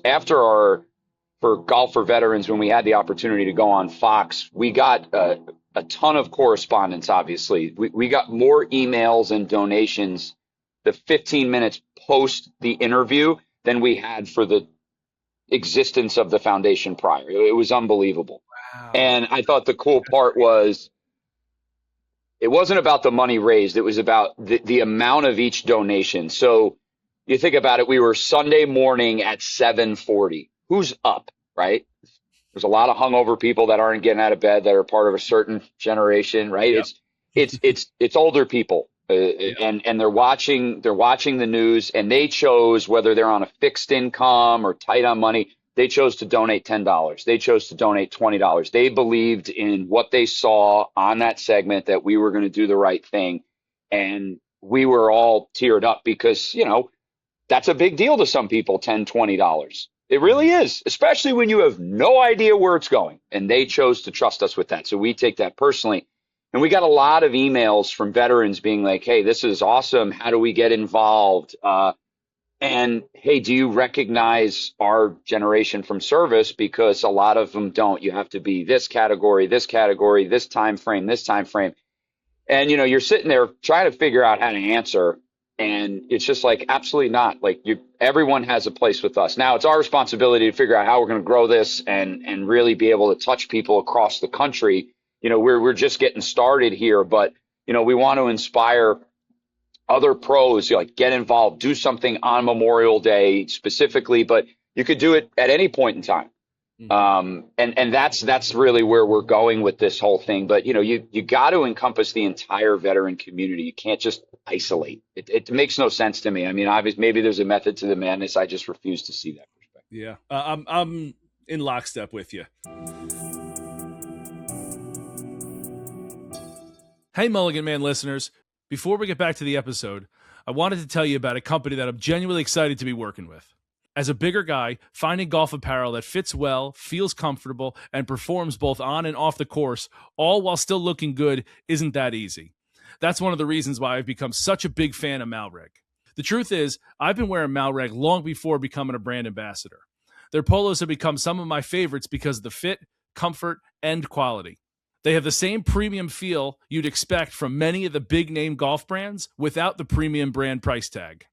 for Golf for Veterans, when we had the opportunity to go on Fox, we got a ton of correspondence, obviously. We got more emails and donations the 15 minutes post the interview than we had for the existence of the foundation prior. It was unbelievable. Wow. And I thought the cool part was, it wasn't about the money raised. It was about the amount of each donation. So you think about it, we were Sunday morning at 7:40. who's up, right? There's a lot of hungover people that aren't getting out of bed that are part of a certain generation, right? Yep. It's older people, Yep. and they're watching the news, and they chose, whether they're on a fixed income or tight on money, they chose to donate $10. They chose to donate $20. They believed in what they saw on that segment, that we were going to do the right thing, and we were all teared up because, that's a big deal to some people, $10, $20. It really is, especially when you have no idea where it's going. And they chose to trust us with that. So we take that personally. And we got a lot of emails from veterans being like, hey, this is awesome. How do we get involved? And hey, do you recognize our generation from service? Because a lot of them don't. You have to be this category, this category, this time frame, this time frame. And, you're sitting there trying to figure out how to answer. And it's just like, absolutely not. Like, everyone has a place with us. Now it's our responsibility to figure out how we're going to grow this and really be able to touch people across the country. We're just getting started here, but, we want to inspire other pros, like, get involved, do something on Memorial Day specifically, but you could do it at any point in time. And that's really where we're going with this whole thing. But, you got to encompass the entire veteran community. You can't just isolate. It makes no sense to me. I mean, obviously, maybe there's a method to the madness. I just refuse to see that perspective. Yeah. I'm in lockstep with you. Hey, Mulligan Man listeners. Before we get back to the episode, I wanted to tell you about a company that I'm genuinely excited to be working with. As a bigger guy, finding golf apparel that fits well, feels comfortable, and performs both on and off the course, all while still looking good, isn't that easy. That's one of the reasons why I've become such a big fan of Malreg. The truth is, I've been wearing Malreg long before becoming a brand ambassador. Their polos have become some of my favorites because of the fit, comfort, and quality. They have the same premium feel you'd expect from many of the big-name golf brands without the premium brand price tag.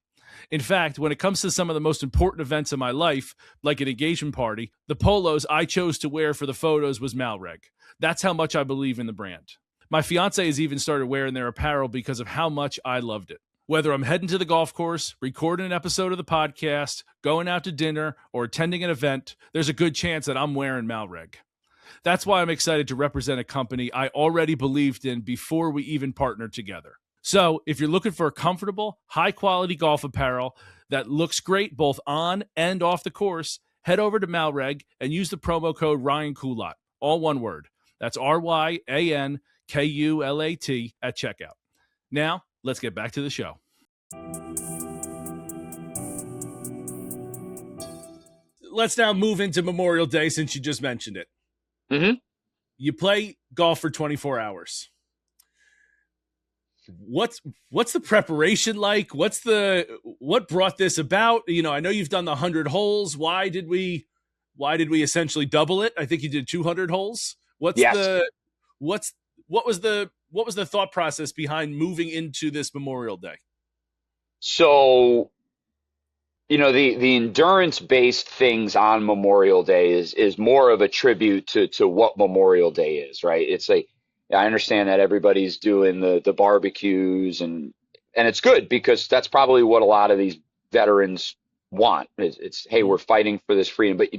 In fact, when it comes to some of the most important events in my life, like an engagement party, the polos I chose to wear for the photos was Malreg. That's how much I believe in the brand. My fiance has even started wearing their apparel because of how much I loved it. Whether I'm heading to the golf course, recording an episode of the podcast, going out to dinner, or attending an event, there's a good chance that I'm wearing Malreg. That's why I'm excited to represent a company I already believed in before we even partnered together. So if you're looking for a comfortable, high-quality golf apparel that looks great both on and off the course, head over to Malreg and use the promo code Ryan Kulat, all one word. That's RyanKulat at checkout. Now, let's get back to the show. Let's now move into Memorial Day since you just mentioned it. Mm-hmm. You play golf for 24 hours. What's the preparation like? What brought this about? I know you've done the 100 holes. Why did we essentially double it? I think you did 200 holes. What was the thought process behind moving into this Memorial Day? So, the endurance-based things on Memorial Day is more of a tribute to what Memorial Day is, right? It's like, I understand that everybody's doing the barbecues and it's good because that's probably what a lot of these veterans want. It's hey, we're fighting for this freedom, but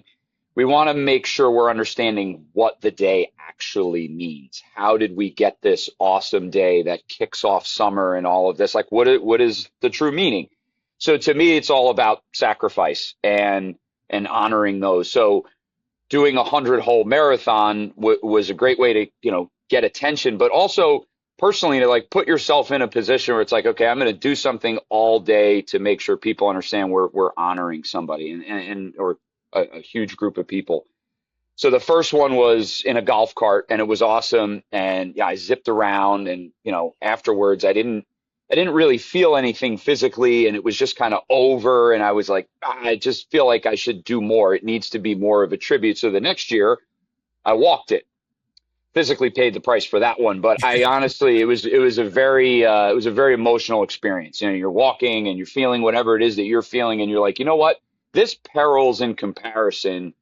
we want to make sure we're understanding what the day actually means. How did we get this awesome day that kicks off summer and all of this? Like, what is the true meaning? So to me, it's all about sacrifice and honoring those. So doing a 100-hole marathon was a great way to, get attention, but also personally to like put yourself in a position where it's like, okay, I'm going to do something all day to make sure people understand we're honoring somebody and or a huge group of people. So the first one was in a golf cart and it was awesome. And yeah, I zipped around and, afterwards I didn't really feel anything physically and it was just kind of over. And I was like, I just feel like I should do more. It needs to be more of a tribute. So the next year I walked it. Physically paid the price for that one, but I honestly, it was a very emotional experience. You're walking and you're feeling whatever it is that you're feeling, and you're like, you know what? This pales in comparison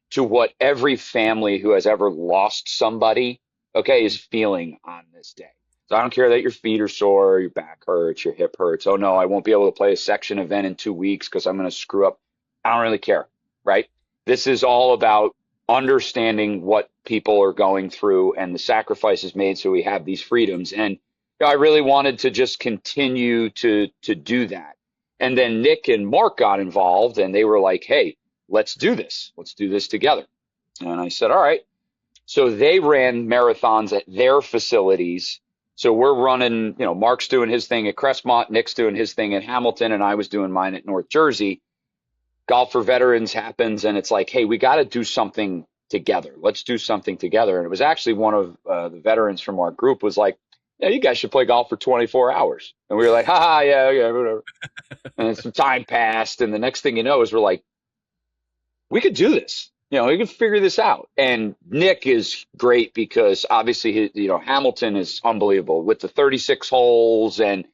to what every family who has ever lost somebody, okay, is feeling on this day. So I don't care that your feet are sore, your back hurts, your hip hurts. Oh no, I won't be able to play a section event in 2 weeks because I'm going to screw up. I don't really care, right? This is all about understanding what people are going through and the sacrifices made so we have these freedoms. And I really wanted to just continue to do that. And then Nick and Mark got involved and they were like, hey, let's do this. Let's do this together. And I said, all right. So they ran marathons at their facilities. So we're running, Mark's doing his thing at Crestmont, Nick's doing his thing at Hamilton, and I was doing mine at North Jersey. Golf for Veterans happens, and it's like, hey, we got to do something together. Let's do something together. And it was actually one of the veterans from our group was like, yeah, you guys should play golf for 24 hours. And we were like, yeah, whatever. And some time passed, and the next thing you know is we're like, we could do this. We can figure this out. And Nick is great because obviously, Hamilton is unbelievable with the 36 holes, and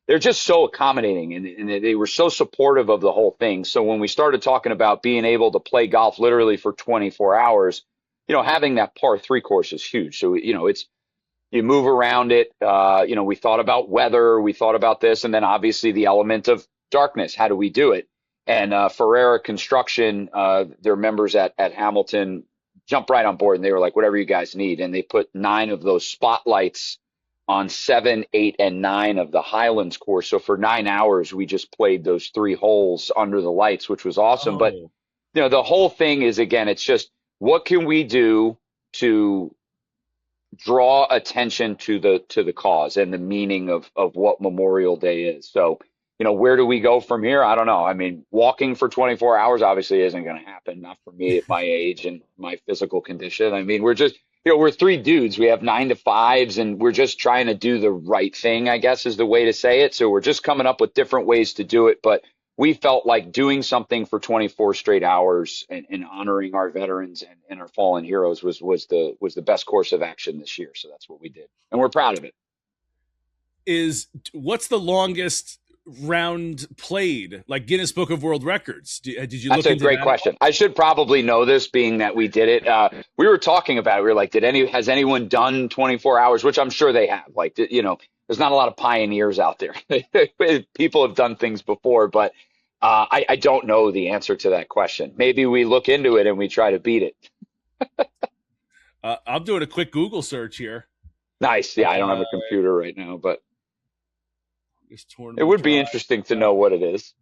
they're just so accommodating, and they were so supportive of the whole thing. So when we started talking about being able to play golf literally for 24 hours, having that par 3 course is huge. So, you move around it. We thought about weather, we thought about this, and then obviously the element of darkness. How do we do it? And Ferreira Construction, their members at Hamilton jumped right on board, and they were like, whatever you guys need. And they put 9 of those spotlights on 7, 8, and 9 of the Highlands course. So for 9 hours, we just played those 3 holes under the lights, which was awesome. Oh. But, the whole thing is, again, it's just what can we do to draw attention to the cause and the meaning of what Memorial Day is. So, where do we go from here? I don't know. I mean, walking for 24 hours obviously isn't going to happen. Not for me at my age and my physical condition. I mean, we're just, we're 3 dudes. We have 9 to 5s, and we're just trying to do the right thing, I guess is the way to say it. So we're just coming up with different ways to do it. But we felt like doing something for 24 straight hours and honoring our veterans and our fallen heroes was the best course of action this year. So that's what we did. And we're proud of it. What's the longest round played, like Guinness Book of World Records? Did you look into that? That's a great question. I should probably know this, being that we did it. We were talking about it. We were like, has anyone done 24 hours? Which I'm sure they have. Like, there's not a lot of pioneers out there. People have done things before, but I don't know the answer to that question. Maybe we look into it and we try to beat it. I'm doing a quick Google search here. Nice. Yeah, I don't have a computer right now, but it would be interesting to know what it is.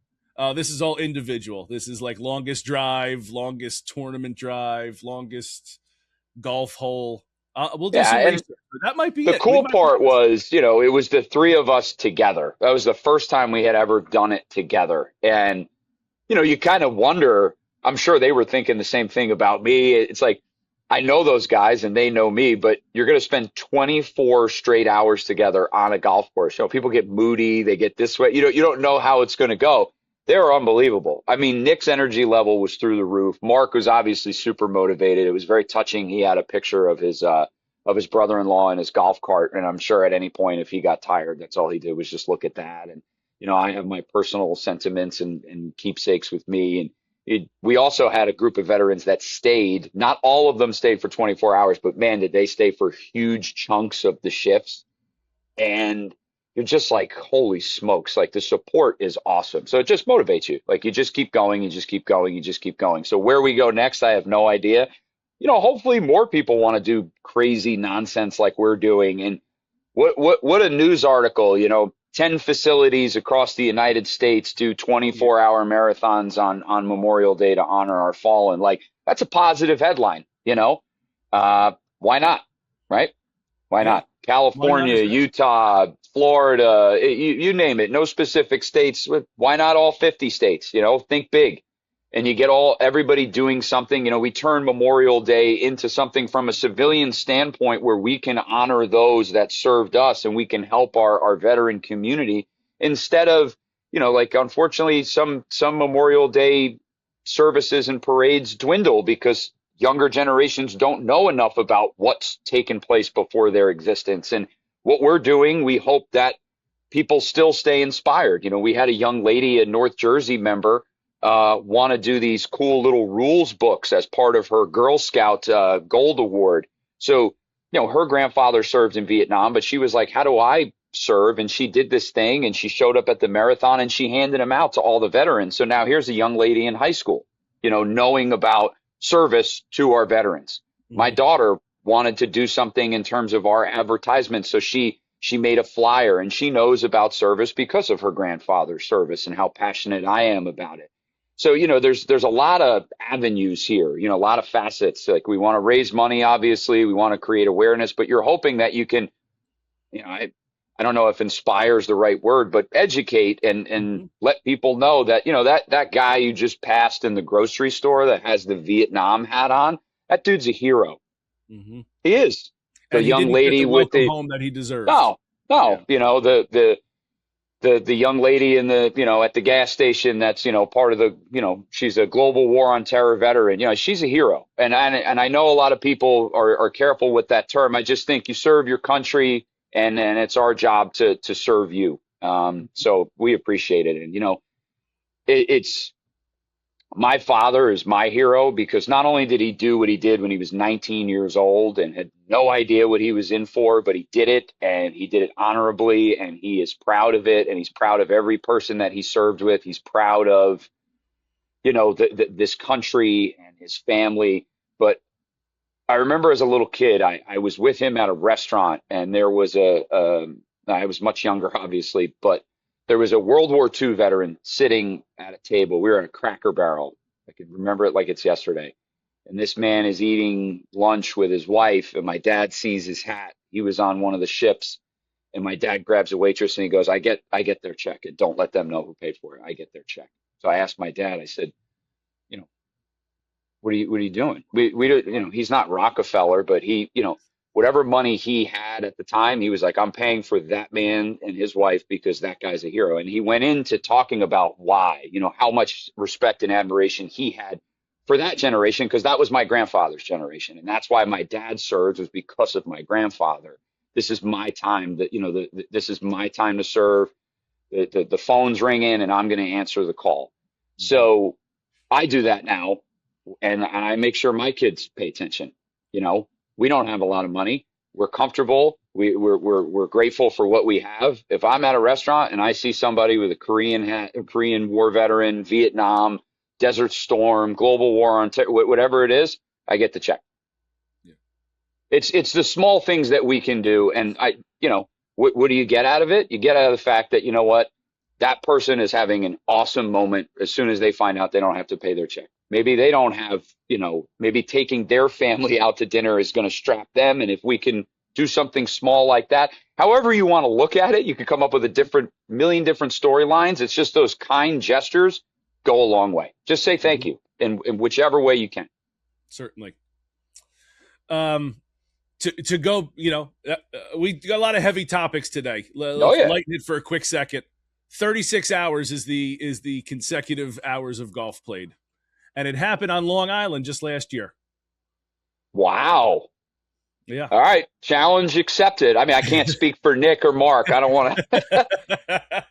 This is all individual. This is like longest drive, longest tournament drive, longest golf hole. We'll do some research. That might be it. The cool part was, it was the 3 of us together. That was the first time we had ever done it together. And, you kind of wonder, I'm sure they were thinking the same thing about me. It's like, I know those guys and they know me, but you're going to spend 24 straight hours together on a golf course. People get moody, they get this way. You don't know how it's going to go. They're unbelievable. I mean, Nick's energy level was through the roof. Mark was obviously super motivated. It was very touching. He had a picture of his brother-in-law in his golf cart, and I'm sure at any point if he got tired, that's all he did was just look at that. And I have my personal sentiments and keepsakes with me, and we also had a group of veterans that stayed. Not all of them stayed for 24 hours, but man, did they stay for huge chunks of the shifts. And you're just like, holy smokes, like the support is awesome. So it just motivates you. Like you just keep going, you just keep going, you just keep going. So where we go next, I have no idea. Hopefully more people want to do crazy nonsense like we're doing. And what a news article, 10 facilities across the United States do 24-hour marathons on Memorial Day to honor our fallen. Like, that's a positive headline, why not? Right? Why not? California, Utah, Florida, you name it. No specific states. Why not all 50 states? Think big. And you get everybody doing something. We turn Memorial Day into something from a civilian standpoint where we can honor those that served us and we can help our veteran community instead of, like unfortunately some Memorial Day services and parades dwindle because younger generations don't know enough about what's taken place before their existence. And what we're doing, we hope that people still stay inspired. We had a young lady, a North Jersey member, want to do these cool little rules books as part of her Girl Scout Gold Award. So, her grandfather served in Vietnam, but she was like, how do I serve? And she did this thing and she showed up at the marathon and she handed them out to all the veterans. So now here's a young lady in high school knowing about service to our veterans. My daughter wanted to do something in terms of our advertisements, so she made a flyer, and she knows about service because of her grandfather's service and how passionate I am about it. So, there's a lot of avenues here, a lot of facets. Like, we want to raise money, obviously, we want to create awareness, but you're hoping that you can, I don't know if inspire is the right word, but educate and let people know that, that guy you just passed in the grocery store that has the Vietnam hat on, that dude's a hero. Mm-hmm. He is. The and young lady with the home that he deserves. No, Yeah. the young lady in the, at the gas station that's, part of the, she's a global war on terror veteran. She's a hero. And I know a lot of people are careful with that term. I just think you serve your country, and it's our job to serve you. So we appreciate it. And, it's my father is my hero, because not only did he do what he did when he was 19 years old and had no idea what he was in for, but he did it, and he did it honorably, and he is proud of it, and he's proud of every person that he served with. He's proud of, this country and his family. But I remember as a little kid, I was with him at a restaurant, and there was I was much younger, obviously, but there was a World War II veteran sitting at a table. We were at a Cracker Barrel. I can remember it like it's yesterday. And this man is eating lunch with his wife, and my dad sees his hat. He was on one of the ships, and my dad grabs a waitress and he goes, I get their check, and don't let them know who paid for it. I get their check. So I asked my dad, I said, what are you doing? We don't, he's not Rockefeller, but he, whatever money he had at the time, he was like, I'm paying for that man and his wife because that guy's a hero. And he went into talking about why, how much respect and admiration he had for that generation, because that was my grandfather's generation. And that's why my dad served, was because of my grandfather. This is my time this is my time to serve. The phone's ringing, and I'm going to answer the call. So I do that now. And I make sure my kids pay attention. We don't have a lot of money. We're comfortable. We're grateful for what we have. If I'm at a restaurant and I see somebody with a Korean hat, a Korean war veteran, Vietnam, Desert Storm, global war on terror, whatever it is, I get the check. Yeah. It's the small things that we can do. And what do you get out of it? You get out of the fact that, that person is having an awesome moment as soon as they find out they don't have to pay their check. Maybe they don't have, maybe taking their family out to dinner is going to strap them. And if we can do something small like that, however you want to look at it, you can come up with a million different storylines. It's just those kind gestures go a long way. Just say thank you in whichever way you can. Certainly. To go, we got a lot of heavy topics today. Let's lighten it for a quick second. 36 hours is the consecutive hours of golf played. And it happened on Long Island just last year. Wow. Yeah. All right. Challenge accepted. I mean, I can't speak for Nick or Mark. I don't want to.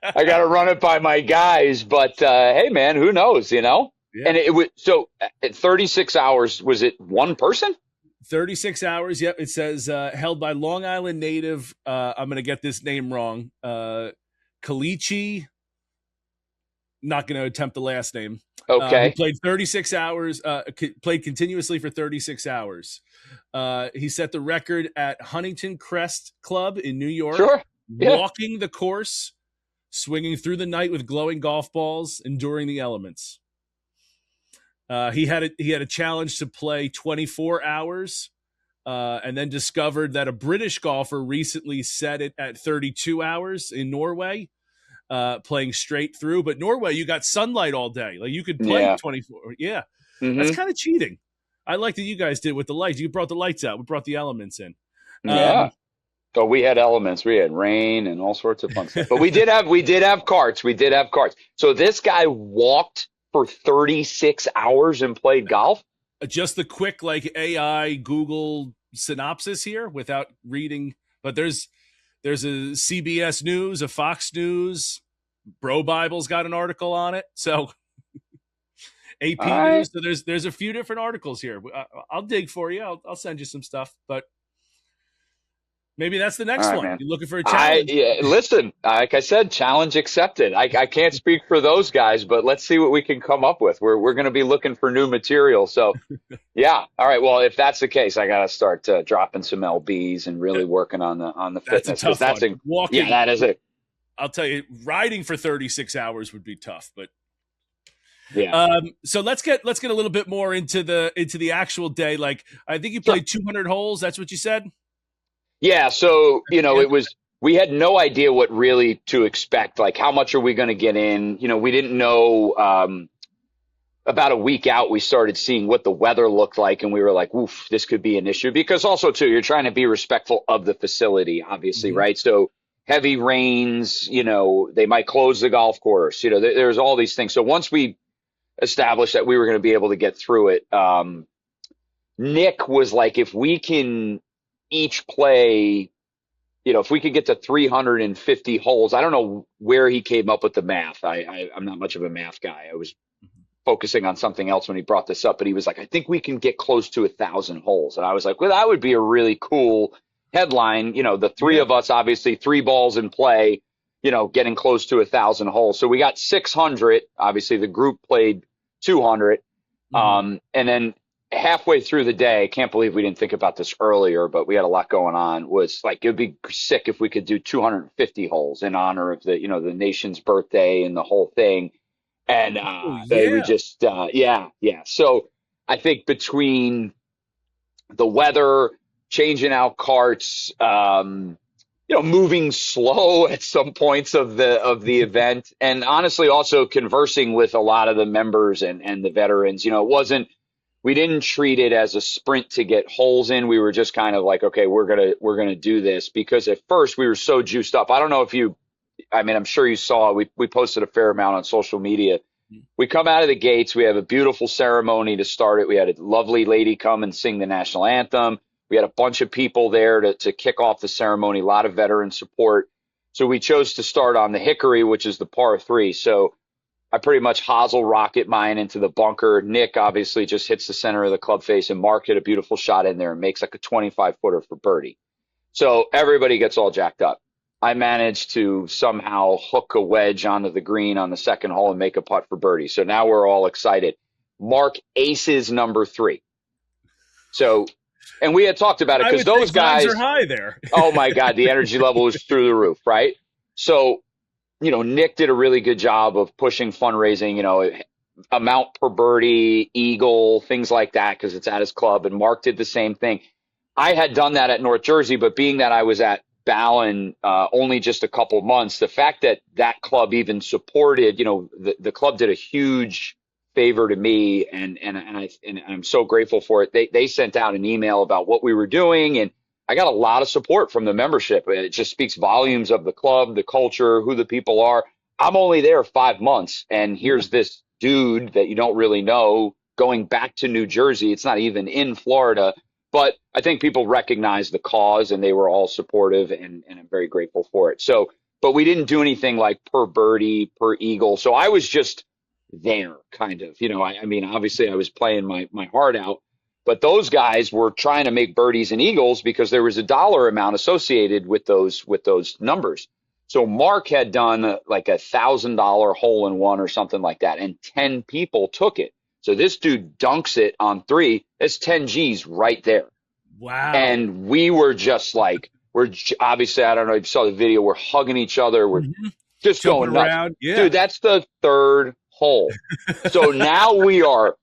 I got to run it by my guys. But hey, man, who knows? Yeah. And it was so at 36 hours. Was it one person? 36 hours. Yep. It says held by Long Island native. I'm going to get this name wrong. Kalichi. Not going to attempt the last name. Okay. He played 36 hours, played continuously for 36 hours. He set the record at Huntington Crest Club in New York. Sure. Yeah. Walking the course, swinging through the night with glowing golf balls, enduring the elements. He had a challenge to play 24 hours, and then discovered that a British golfer recently set it at 32 hours in Norway. Playing straight through, but Norway, you got sunlight all day. Like you could play 24. Yeah. That's kind of cheating. I like that you guys did with the lights. You brought the lights out. We brought the elements in. Yeah. So we had elements. We had rain and all sorts of fun stuff. But we did have carts. So this guy walked for 36 hours and played golf. Just the quick AI Google synopsis here without reading, but there's a CBS News, a Fox News, Bro Bible's got an article on it. So AP News. So there's a few different articles here. I'll dig for you. I'll send you some stuff. But Maybe that's the All next right, one. man. You're looking for a challenge. Listen, like I said, challenge accepted. I can't speak for those guys, but let's see what we can come up with. We're going to be looking for new material. So yeah. All right. Well, if that's the case, I got to start dropping some lbs and really working on the That's a fitness, because tough one. yeah, Walking, that is it. I'll tell you, riding for 36 hours would be tough, but Yeah. so let's get a little bit more into the actual day. Like, I think you Sure. played 200 holes. That's what you said. Yeah. So, Yeah. we had no idea what really to expect. Like, how much are we going to get in? We didn't know. About a week out, we started seeing what the weather looked like, and we were like, oof, this could be an issue, because also too, you're trying to be respectful of the facility, obviously, Mhm. right? So heavy rains, they might close the golf course, there's all these things. So once we established that we were going to be able to get through it, Nick was like, if we can each play, if we could get to 350 holes. I don't know where he came up with the math. I'm not much of a math guy. I was focusing on something else when he brought this up, but he was like, I think we can get close to 1,000 holes. And I was like, well, that would be a really cool headline. The three Yeah. of us, obviously 3 balls in play, getting close to 1,000 holes. So we got 600. Obviously the group played 200. Mhm. And then halfway through the day, I can't believe we didn't think about this earlier, but we had a lot going on, was like, it would be sick if we could do 250 holes in honor of the nation's birthday and the whole thing. And Oh we yeah. just, yeah. So I think between the weather, changing out carts, moving slow at some points of the event, and honestly also conversing with a lot of the members and the veterans, we didn't treat it as a sprint to get holes in. We were just kind of like, okay, we're gonna do this, because at first we were so juiced up. I don't know if I'm sure you saw, we posted a fair amount on social media. We come out of the gates. We have a beautiful ceremony to start it. We had a lovely lady come and sing the national anthem. We had a bunch of people there to kick off the ceremony, a lot of veteran support. So we chose to start on the Hickory, which is the par 3. So I pretty much hosel rocket mine into the bunker. Nick obviously just hits the center of the club face, and Mark hit a beautiful shot in there and makes like a 25-footer for birdie. So everybody gets all jacked up. I managed to somehow hook a wedge onto the green on the second hole and make a putt for birdie. So now we're all excited. Mark aces number 3. So, and we had talked about it, I because would say those vibes are guys, high there. oh my God, the energy level was through the roof, right? So, Nick did a really good job of pushing fundraising, amount per birdie, eagle, things like that, because it's at his club. And Mark did the same thing. I had done that at North Jersey, but being that I was at Ballin only just a couple months, the fact that that club even supported, the club did a huge favor to me, and I'm so grateful for it. They sent out an email about what we were doing, and I got a lot of support from the membership. It just speaks volumes of the club, the culture, who the people are. I'm only there 5 months, and Yeah. here's this dude that you don't really know going back to New Jersey. It's not even in Florida. But I think people recognize the cause, and they were all supportive, and I'm very grateful for it. So, but we didn't do anything like per birdie, per eagle. So I was just there, kind of. Obviously I was playing my heart out, but those guys were trying to make birdies and eagles because there was a dollar amount associated with those numbers. So Mark had done like $1,000 hole in one or something like that, and 10 people took it. So this dude dunks it on 3. It's 10 G's right there. Wow. And we were just like, obviously, I don't know if you saw the video, we're hugging each other. We're Mhm. just Jumping going nuts. around. Yeah. Dude, that's the 3rd hole. So now we are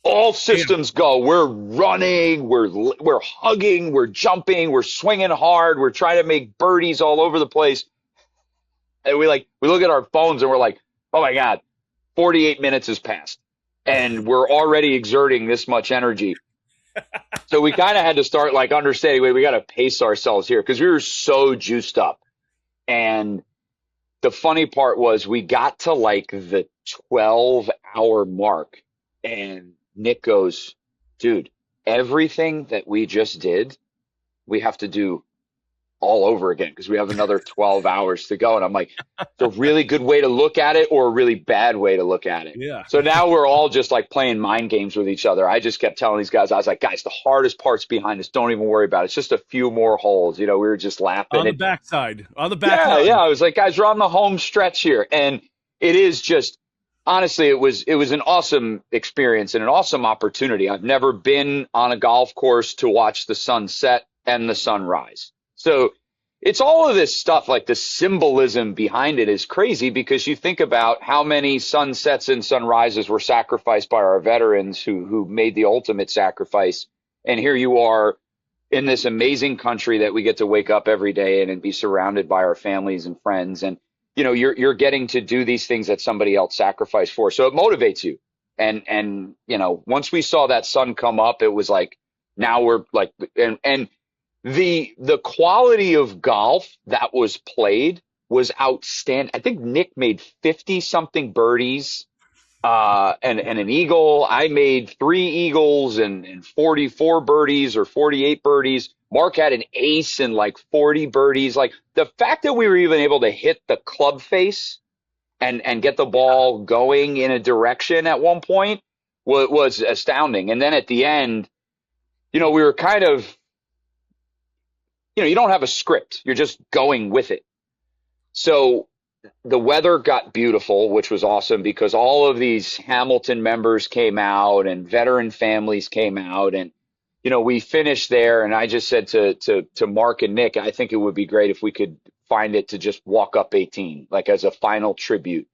all systems go. We're running, we're hugging, we're jumping, we're swinging hard, we're trying to make birdies all over the place. And we look at our phones and we're like, oh my God, 48 minutes has passed, and we're already exerting this much energy. So we kind of had to start understanding, wait, we got to pace ourselves here, because we were so juiced up. And the funny part was we got to the 12-hour mark, and Nick goes, dude, everything that we just did, we have to do all over again because we have another 12 hours to go. And I'm like, it's a really good way to look at it or a really bad way to look at it. Yeah. So now we're all just like playing mind games with each other. I just kept telling these guys, I was like, guys, the hardest part's behind us. Don't even worry about it. It's just a few more holes. You know, we were just laughing. On the backside. On the back. Yeah. I was like, guys, we're on the home stretch here. And it is just, honestly, it was an awesome experience and an awesome opportunity. I've never been on a golf course to watch the sunset and the sunrise. So it's all of this stuff, like the symbolism behind it is crazy because you think about how many sunsets and sunrises were sacrificed by our veterans who made the ultimate sacrifice. And here you are in this amazing country that we get to wake up every day in and be surrounded by our families and friends. And, you know, you're getting to do these things that somebody else sacrificed for. So it motivates you. And, you know, once we saw that sun come up, it was like, now we're like, and the quality of golf that was played was outstanding. I think Nick made 50 something birdies, and an eagle. I made 3 eagles and 44 birdies or 48 birdies. Mark had an ace and like 40 birdies. Like the fact that we were even able to hit the club face and get the ball going in a direction at one point was astounding. And then at the end, you know, we were kind of, you know, you don't have a script. You're just going with it. So the weather got beautiful, which was awesome because all of these Hamilton members came out and veteran families came out. And, you know, we finished there. And I just said to Mark and Nick, I think it would be great if we could find it to just walk up 18, like as a final tribute.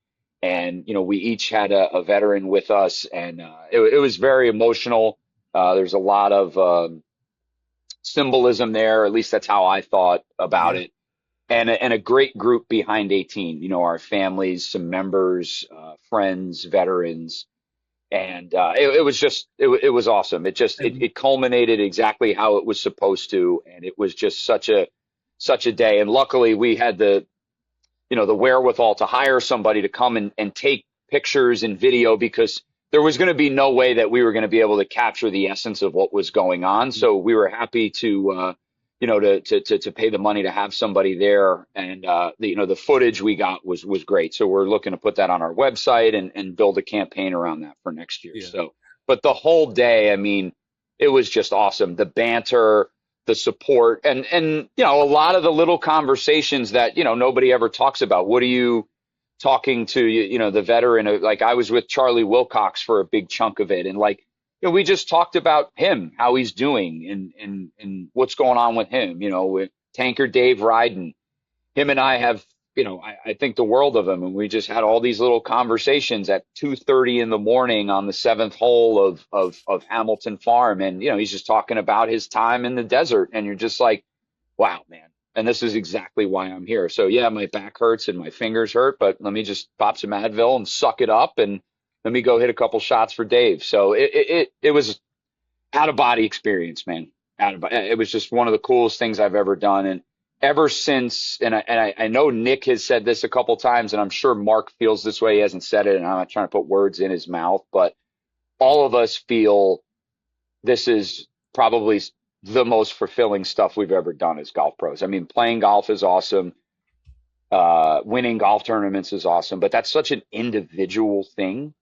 And, you know, we each had a veteran with us. And it was very emotional. There's a lot of symbolism there. At least that's how I thought about it. And a great group behind 18, you know, our families, some members, friends, veterans. And it was awesome. It culminated exactly how it was supposed to. And it was just such a day. And luckily we had the wherewithal to hire somebody to come and take pictures and video because there was going to be no way that we were going to be able to capture the essence of what was going on. So we were happy to pay the money to have somebody there. And, the footage we got was great. So we're looking to put that on our website and build a campaign around that for next year. Yeah. So, but the whole day, I mean, it was just awesome. The banter, the support, and, you know, a lot of the little conversations that, you know, nobody ever talks about. What are you talking to, you know, the veteran? Like I was with Charlie Wilcox for a big chunk of it. And like, you know, we just talked about him, how he's doing and what's going on with him, you know, with Tanker Dave Ryden. Him and I have, you know, I think the world of him. And we just had all these little conversations at 2:30 in the morning on the 7th hole of Hamilton Farm. And, you know, he's just talking about his time in the desert. And you're just like, wow, man. And this is exactly why I'm here. So, yeah, my back hurts and my fingers hurt, but let me just pop some Advil and suck it up and let me go hit a couple shots for Dave. So it was out of body experience, man. It was just one of the coolest things I've ever done. And ever since, and I know Nick has said this a couple times, and I'm sure Mark feels this way. He hasn't said it, and I'm not trying to put words in his mouth, but all of us feel this is probably the most fulfilling stuff we've ever done as golf pros. I mean, playing golf is awesome. Winning golf tournaments is awesome, but that's such an individual thing.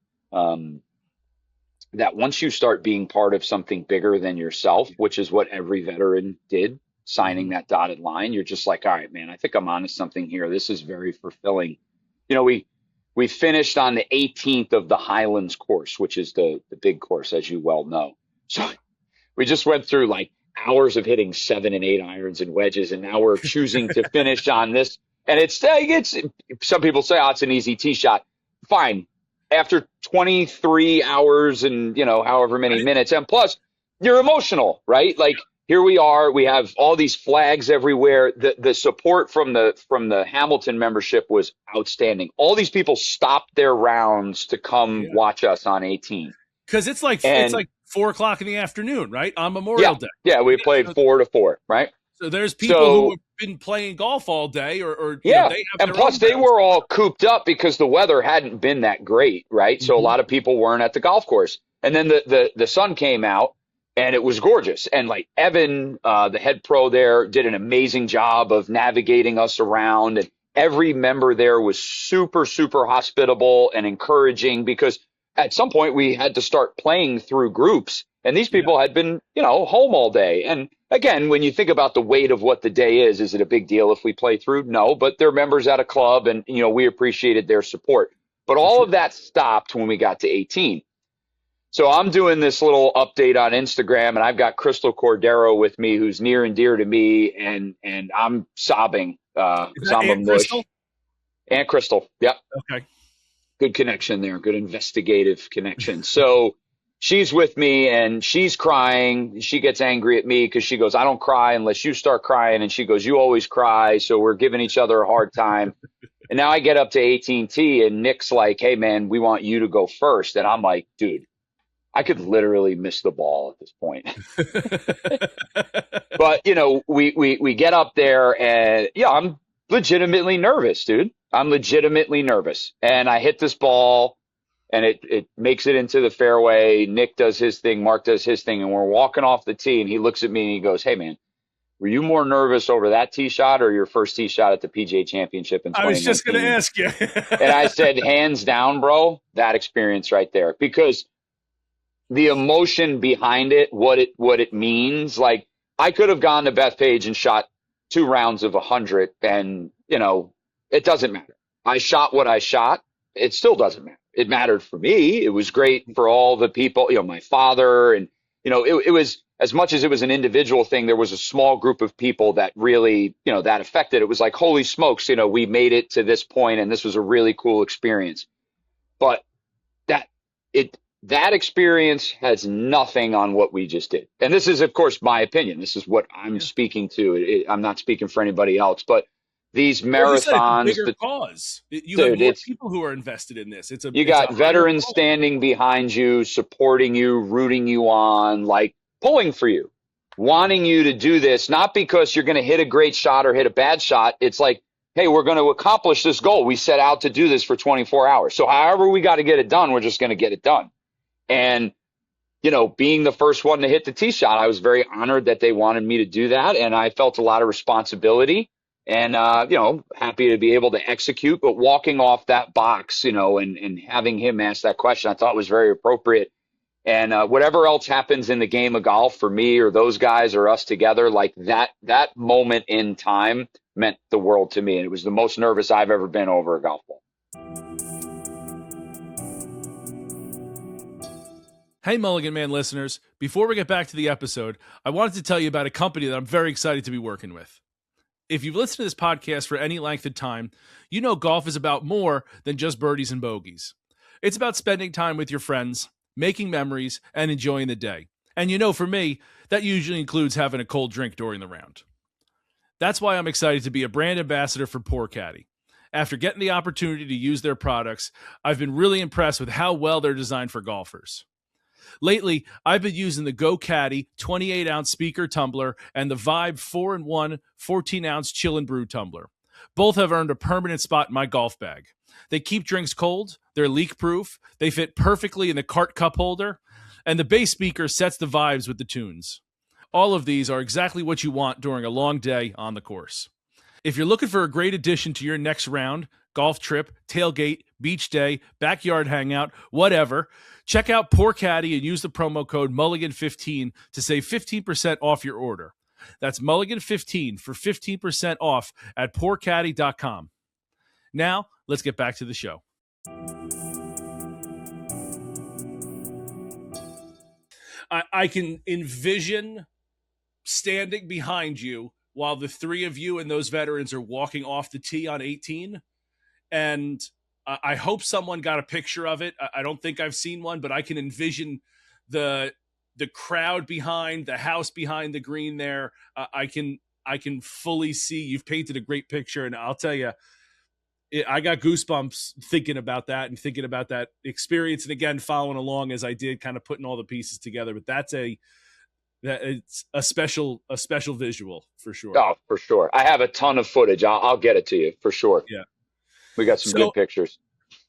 That once you start being part of something bigger than yourself, which is what every veteran did, signing that dotted line, you're just like, all right, man, I think I'm onto something here. This is very fulfilling. You know, we finished on the 18th of the Highlands course, which is the big course, as you well know. So we just went through like hours of hitting 7 and 8 irons and wedges, and now we're choosing to finish on this. And it's some people say, oh, it's an easy tee shot. Fine. After 23 hours and, you know, however many minutes, and plus you're emotional, right? Like here we are, we have all these flags everywhere. The support from the Hamilton membership was outstanding. All these people stopped their rounds to come watch us on 18. Cause it's like 4:00 in the afternoon, right? On Memorial Day. Yeah. We played 4 to 4, right? So there's people who have been playing golf all day or yeah. You know, they have and plus they were all cooped up because the weather hadn't been that great, right? So a lot of people weren't at the golf course. And then the sun came out and it was gorgeous. And like Evan, the head pro there, did an amazing job of navigating us around. And every member there was super, super hospitable and encouraging, because at some point we had to start playing through groups. And these Yeah. people had been, home all day. And again, when you think about the weight of what the day is it a big deal if we play through? No, but they're members at a club, and, we appreciated their support. But all of that stopped when we got to 18. So I'm doing this little update on Instagram, and I've got Crystal Cordero with me, who's near and dear to me, and I'm sobbing Is because that I'm a Aunt mush. Crystal? Aunt Crystal, yep. Okay. Good connection there, good investigative connection. So she's with me, and she's crying. She gets angry at me because she goes, I don't cry unless you start crying. And she goes, you always cry. So we're giving each other a hard time. And now I get up to AT&T, and Nick's like, hey, man, we want you to go first. And I'm like, dude, I could literally miss the ball at this point. But, we get up there, and I'm legitimately nervous, dude. I'm legitimately nervous. And I hit this ball, and it makes it into the fairway. Nick does his thing, Mark does his thing, and we're walking off the tee, and he looks at me and he goes, hey, man, were you more nervous over that tee shot or your first tee shot at the PGA Championship in 2019? I was just going to ask you. And I said, hands down, bro, that experience right there. Because the emotion behind it, what it means, like I could have gone to Bethpage and shot 2 rounds of 100, and it doesn't matter. I shot what I shot. It still doesn't matter. It mattered for me. It was great for all the people, my father, and it was, as much as it was an individual thing, there was a small group of people that really, that affected. It was like, holy smokes, we made it to this point, and this was a really cool experience. But that experience has nothing on what we just did. And this is, of course, my opinion. This is what I'm speaking to. I'm not speaking for anybody else, but these marathons, it's a bigger cause. You have more people who are invested in this. You got veterans standing behind you, supporting you, rooting you on, like pulling for you, wanting you to do this, not because you're going to hit a great shot or hit a bad shot. It's like, hey, we're going to accomplish this goal. We set out to do this for 24 hours. So however we got to get it done, we're just going to get it done. And, being the first one to hit the tee shot, I was very honored that they wanted me to do that. And I felt a lot of responsibility and, happy to be able to execute. But walking off that box, and having him ask that question, I thought was very appropriate. And whatever else happens in the game of golf for me or those guys or us together, like that moment in time meant the world to me. And it was the most nervous I've ever been over a golf ball. Hey, Mulligan Man listeners, before we get back to the episode, I wanted to tell you about a company that I'm very excited to be working with. If you've listened to this podcast for any length of time, you know golf is about more than just birdies and bogeys. It's about spending time with your friends, making memories, and enjoying the day. And for me, that usually includes having a cold drink during the round. That's why I'm excited to be a brand ambassador for Poor Caddy. After getting the opportunity to use their products, I've been really impressed with how well they're designed for golfers. Lately, I've been using the Go Caddy 28-ounce speaker tumbler and the Vibe 4-in-1 14-ounce chill and brew tumbler. Both have earned a permanent spot in my golf bag. They keep drinks cold, they're leak-proof, they fit perfectly in the cart cup holder, and the bass speaker sets the vibes with the tunes. All of these are exactly what you want during a long day on the course. If you're looking for a great addition to your next round, golf trip, tailgate, beach day, backyard hangout, whatever, check out Poor Caddy and use the promo code Mulligan15 to save 15% off your order. That's Mulligan15 for 15% off at poorcaddy.com. Now, let's get back to the show. I can envision standing behind you while the three of you and those veterans are walking off the tee on 18. And I hope someone got a picture of it. I don't think I've seen one, but I can envision the crowd behind, the house behind the green there. I can fully see. You've painted a great picture, and I'll tell you, I got goosebumps thinking about that and thinking about that experience. And again, following along as I did, kind of putting all the pieces together. But it's a special visual for sure. Oh, for sure. I have a ton of footage. I'll get it to you for sure. Yeah. We got some good pictures.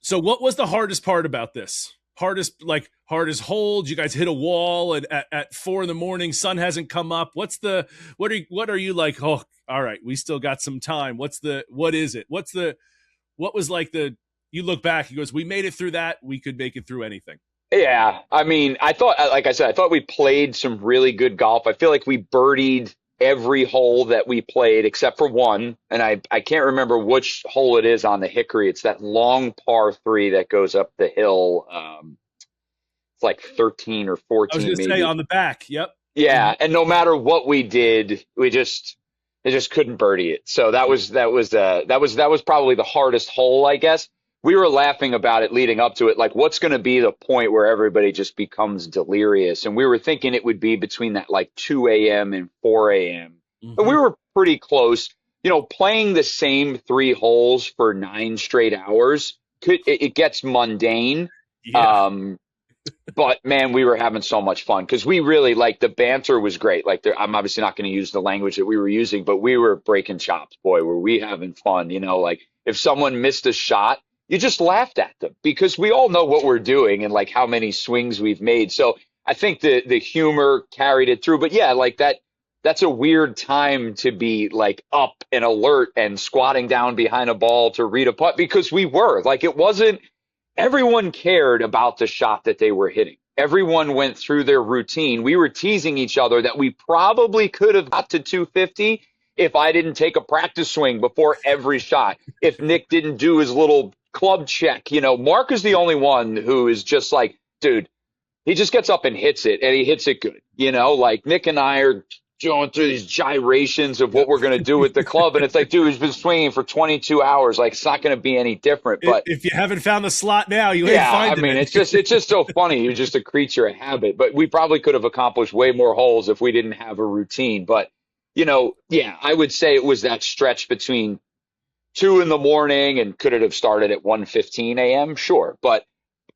So what was the hardest part about this? hardest hold? You guys hit a wall and at 4 a.m, sun hasn't come up. What are you like? Oh, all right, we still got some time. What is it? What was like you look back, he goes, we made it through that. We could make it through anything. Yeah. I mean, like I said, I thought we played some really good golf. I feel like we birdied every hole that we played except for one. And I can't remember which hole it is on the Hickory. It's that long par 3 that goes up the hill. It's like 13 or 14. I was going to say on the back. Yep. Yeah. And no matter what we did, they just couldn't birdie it. So that was probably the hardest hole, I guess. We were laughing about it leading up to it. Like, what's going to be the point where everybody just becomes delirious? And we were thinking it would be between that like 2 a.m. and 4 a.m. And we were pretty close. Playing the same 3 holes for 9 straight hours, it gets mundane. Yeah. But man, we were having so much fun because we really the banter was great. I'm obviously not going to use the language that we were using, but we were breaking chops, boy, were we having fun. Like if someone missed a shot, you just laughed at them because we all know what we're doing and like how many swings we've made. So I think the humor carried it through. But yeah, that's a weird time to be like up and alert and squatting down behind a ball to read a putt because we were it wasn't. Everyone cared about the shot that they were hitting. Everyone went through their routine. We were teasing each other that we probably could have got to 250 if I didn't take a practice swing before every shot. If Nick didn't do his little club check. Mark is the only one who is just like, dude, he just gets up and hits it, and he hits it good. Like Nick and I are going through these gyrations of what we're going to do with the club. And it's like, dude, he's been swinging for 22 hours. Like, it's not going to be any different. But if you haven't found the slot now, you ain't finding it. It's just so funny. You're just a creature of habit. But we probably could have accomplished way more holes if we didn't have a routine. But, yeah, I would say it was that stretch between 2 a.m. and could it have started at 1:15 a.m.? Sure. But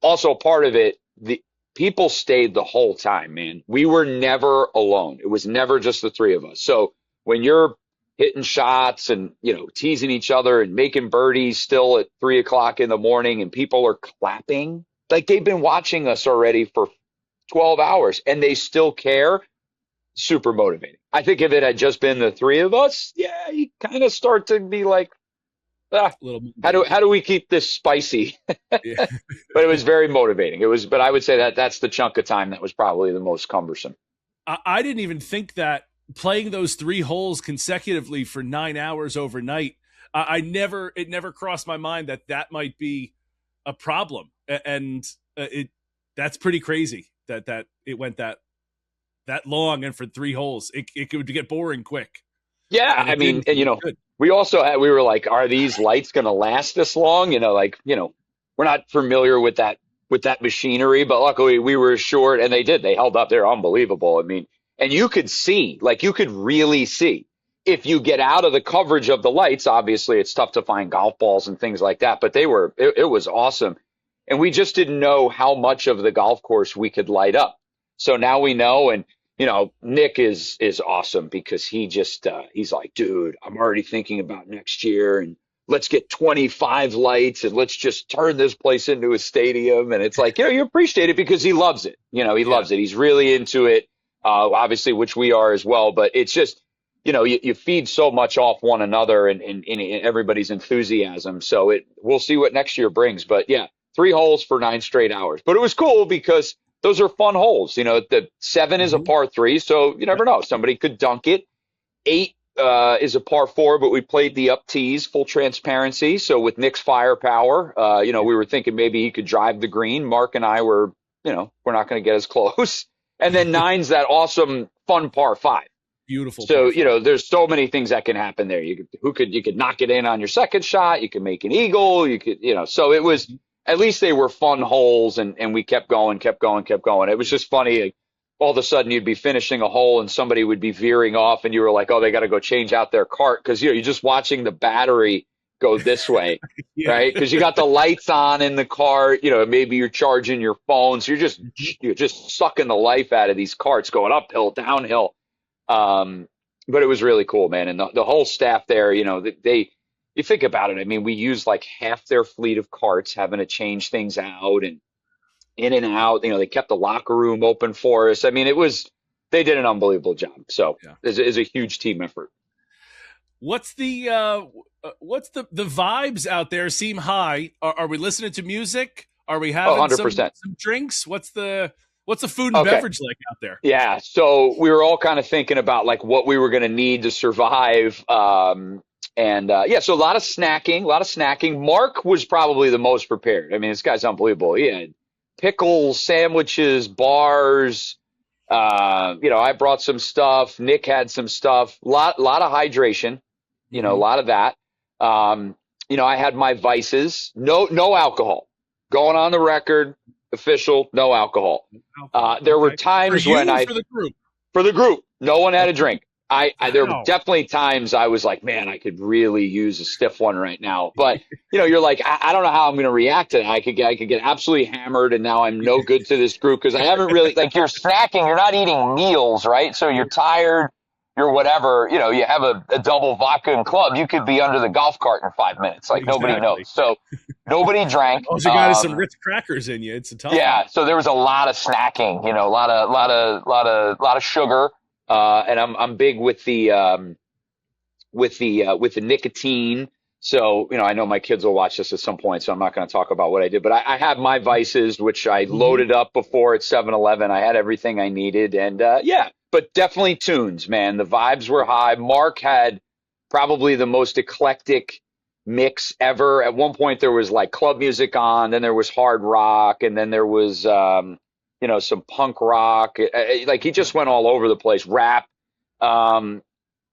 also part of it, the people stayed the whole time, man. We were never alone. It was never just the 3 of us. So when you're hitting shots and, teasing each other and making birdies still at 3 a.m. and people are clapping, like they've been watching us already for 12 hours and they still care, super motivating. I think if it had just been the 3 of us, yeah, you kind of start to be like, how do we keep this spicy? Yeah. But it was very motivating. But I would say that's the chunk of time that was probably the most cumbersome. I didn't even think that playing those 3 holes consecutively for 9 hours overnight, it never crossed my mind that might be a problem. And that's pretty crazy that it went that long and for 3 holes. It could get boring quick. Yeah, I mean, we were like, are these lights going to last this long? We're not familiar with that machinery, but luckily we were short and they held up. They're unbelievable. I mean, and you could really see if you get out of the coverage of the lights. Obviously it's tough to find golf balls and things like that, but it was awesome. And we just didn't know how much of the golf course we could light up. So now we know. And Nick is awesome because he's like, dude, I'm already thinking about next year and let's get 25 lights and let's just turn this place into a stadium. And it's like, you appreciate it because he loves it. He loves it. He's really into it, obviously, which we are as well. But it's just, you feed so much off one another and everybody's enthusiasm. So we'll see what next year brings. But yeah, 3 holes for 9 straight hours. But it was cool because those are fun holes. The 7 is a par 3, so you never know. Somebody could dunk it. 8 is a par 4, but we played the up tees, full transparency. So with Nick's firepower, we were thinking maybe he could drive the green. Mark and I were, we're not going to get as close. And then 9's that awesome, fun par 5. Beautiful. So, there's so many things that can happen there. You could knock it in on your second shot. You could make an eagle. You could, so it was. At least they were fun holes, and we kept going. It was just funny. All of a sudden, you'd be finishing a hole, and somebody would be veering off, and you were like, oh, they got to go change out their cart because you're just watching the battery go this way, yeah. Right? Because you got the lights on in the cart. Maybe you're charging your phone, so you're just sucking the life out of these carts going uphill, downhill. But it was really cool, man, and the whole staff there. You think about it. I mean, we used like half their fleet of carts having to change things out. And in and out. They kept the locker room open for us. I mean, they did an unbelievable job. So Yeah. it's a huge team effort. What's the vibes out there seem high? Are we listening to music? Are we having 100%. some drinks? What's the food and Okay. beverage like out there? Yeah. So we were all kind of thinking about like what we were going to need to survive. So a lot of snacking. Mark was probably the most prepared. I mean, this guy's unbelievable. He had pickles, sandwiches, bars. I brought some stuff. Nick had some stuff. Lot of hydration. A lot of that. I had my vices. No alcohol. Going on the record, official, no alcohol. There were times when for the group. For the group, no one had a drink. There were definitely times I was like, man, I could really use a stiff one right now. But you're like, I don't know how I'm going to react to that. I could get absolutely hammered, and now I'm no good to this group because I haven't really like you're snacking. You're not eating meals, right? So you're tired. You're whatever. You have a double vodka and club. You could be under the golf cart in 5 minutes. Like nobody knows. So nobody drank. Oh, you got some Ritz crackers in you. It's a tough. Yeah. One. So there was a lot of snacking. A lot of sugar. And I'm big with the nicotine. So, I know my kids will watch this at some point, so I'm not going to talk about what I did, but I had my vices, which I loaded up before at 7-Eleven. I had everything I needed. And, but definitely tunes, man. The vibes were high. Mark had probably the most eclectic mix ever. At one point there was like club music on, then there was hard rock, and then there was, some punk rock. Like he just went all over the place. Rap.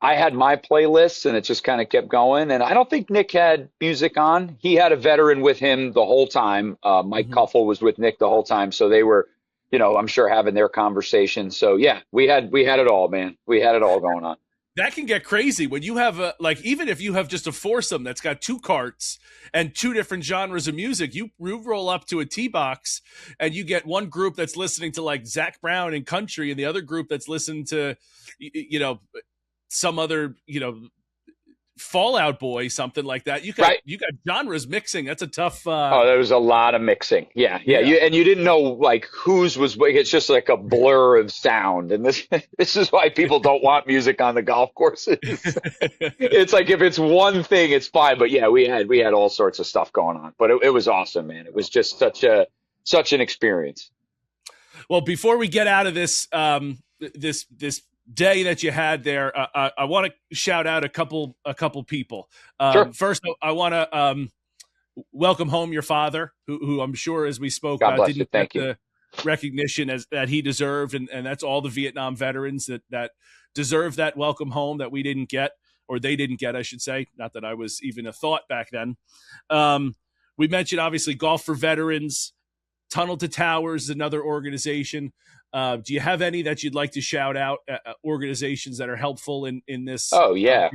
I had my playlists, and it just kind of kept going. And I don't think Nick had music on. He had a veteran with him the whole time. Mike Cuffle was with Nick the whole time, so they were, I'm sure having their conversation. So yeah, we had it all, man. We had it all going on. That can get crazy when you have even if you have just a foursome that's got two carts and two different genres of music, you roll up to a tee box and you get one group that's listening to like Zach Brown and country, and the other group that's listening to, some other, Fallout Boy, something like that. You got genres mixing. That's a tough. There was a lot of mixing. Yeah. You didn't know like whose was. It's just like a blur of sound, and this is why people don't want music on the golf courses. It's like if it's one thing, it's fine. But yeah, we had all sorts of stuff going on. But it was awesome, man. It was just such an experience. Well, before we get out of this this day that you had there, I want to shout out a couple people. Sure. First, I want to welcome home your father, who I'm sure, as we spoke, didn't get the recognition that he deserved, and that's all the Vietnam veterans that deserve that welcome home that we didn't get, or they didn't get, I should say. Not that I was even a thought back then. We mentioned obviously Golf for Veterans. Tunnel to Towers is another organization. Do you have any that you'd like to shout out, organizations that are helpful in this? Oh yeah.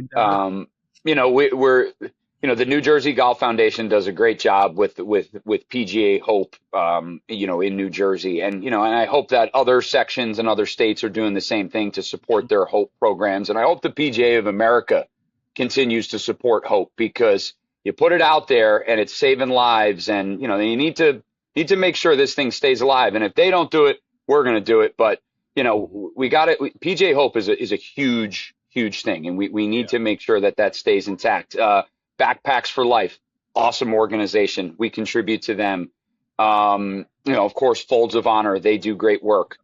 We're the New Jersey Golf Foundation does a great job with PGA Hope, in New Jersey. And I hope that other sections and other states are doing the same thing to support their Hope programs. And I hope the PGA of America continues to support Hope, because you put it out there and it's saving lives. And, you need to make sure this thing stays alive. And if they don't do it, we're going to do it. But, we got it. PGA Hope is a huge, huge thing. And we need to make sure that stays intact. Backpacks for Life, awesome organization. We contribute to them. Of course, Folds of Honor, they do great work.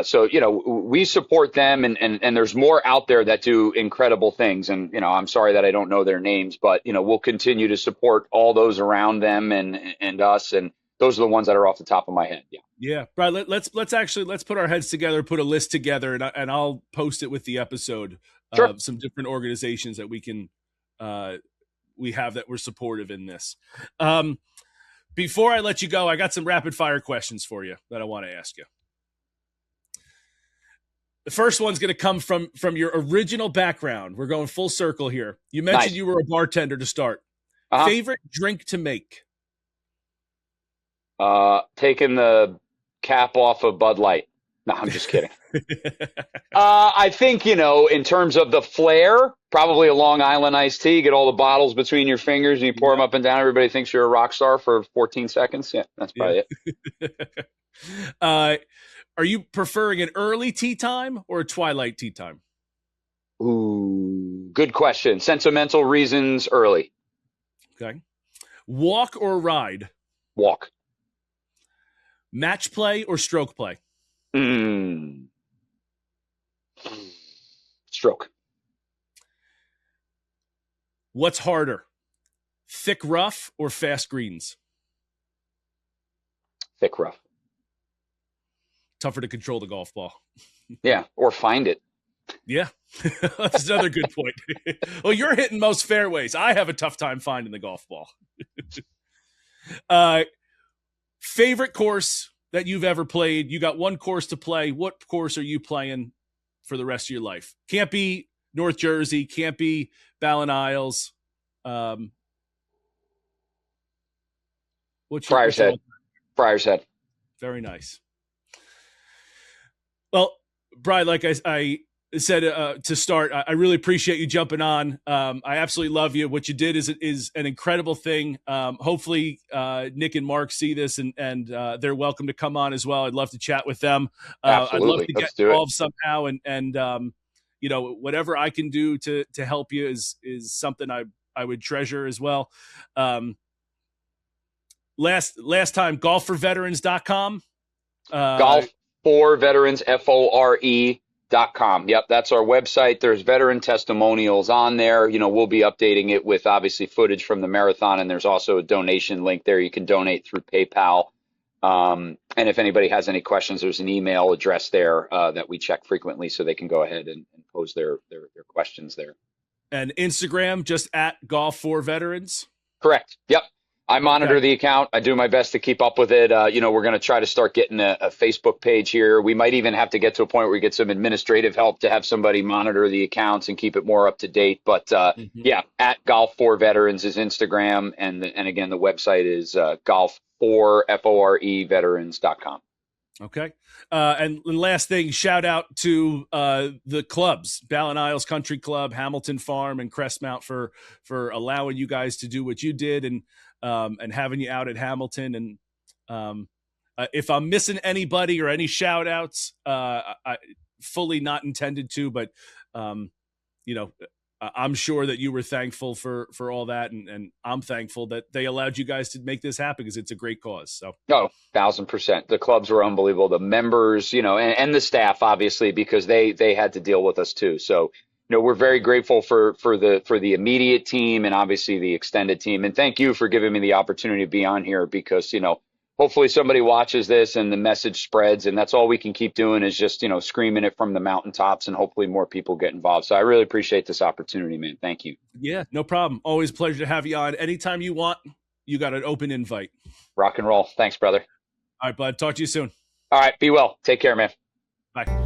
So we support them, and there's more out there that do incredible things. And, I'm sorry that I don't know their names, but, we'll continue to support all those around them and us. And those are the ones that are off the top of my head. Yeah. Yeah. Brian, let's put our heads together, put a list together, and I'll post it with the episode. Sure. Some different organizations that we can, we have that we're supportive in this. Before I let you go, I got some rapid fire questions for you that I want to ask you. The first one's going to come from your original background. We're going full circle here. You mentioned you were a bartender to start. Uh-huh. Favorite drink to make? Taking the cap off of Bud Light. No, I'm just kidding. I think, in terms of the flair, Probably a Long Island iced tea. Get all the bottles between your fingers and you pour them up and down. Everybody thinks you're a rock star for 14 seconds. Yeah, that's probably it. Are you preferring an early tea time or a twilight tea time? Ooh, good question. Sentimental reasons early. Okay. Walk or ride? Walk. Match play or stroke play? Stroke. What's harder, thick rough or fast greens? Thick rough. Tougher to control the golf ball. Yeah, or find it. Yeah, that's another good point. Well, you're hitting most fairways. I have a tough time finding the golf ball. Favorite course that you've ever played? You got one course to play. What course are you playing for the rest of your life? Can't be North Jersey. Can't be BallenIsles. Friar's Head. Friar's Head. Very nice. Well, Brian, like I said to start, I really appreciate you jumping on. I absolutely love you. What you did is an incredible thing. Hopefully, Nick and Mark see this and they're welcome to come on as well. I'd love to chat with them. Absolutely. I'd love to get involved somehow, and whatever I can do to help you is something I would treasure as well. Last time, golfforveterans.com. Golf for Veterans, FORE.com. Yep, that's our website. There's veteran testimonials on there. We'll be updating it with obviously footage from the marathon, and there's also a donation link there. You can donate through PayPal. And if anybody has any questions, there's an email address there that we check frequently, so they can go ahead and pose their questions there. And Instagram, just at Golf for Veterans? Correct. Yep. I monitor the account. I do my best to keep up with it. We're going to try to start getting a Facebook page here. We might even have to get to a point where we get some administrative help to have somebody monitor the accounts and keep it more up to date. But yeah, at Golf for Veterans is Instagram. And again, the website is FORE veterans.com. Okay. And last thing, shout out to the clubs, BallenIsles Country Club, Hamilton Farm, and Crestmount for allowing you guys to do what you did and having you out at Hamilton. And if I'm missing anybody or any shout outs, I fully not intended to, but I'm sure that you were thankful for all that. And I'm thankful that they allowed you guys to make this happen because it's a great cause. So. Oh, 1,000%. The clubs were unbelievable. The members, and the staff, obviously, because they had to deal with us too. So, we're very grateful for the immediate team and obviously the extended team. And thank you for giving me the opportunity to be on here because, hopefully somebody watches this and the message spreads, and that's all we can keep doing is just, screaming it from the mountaintops, and hopefully more people get involved. So I really appreciate this opportunity, man. Thank you. Yeah, no problem. Always a pleasure to have you on. Anytime you want, you got an open invite. Rock and roll. Thanks, brother. All right, bud. Talk to you soon. All right. Be well. Take care, man. Bye.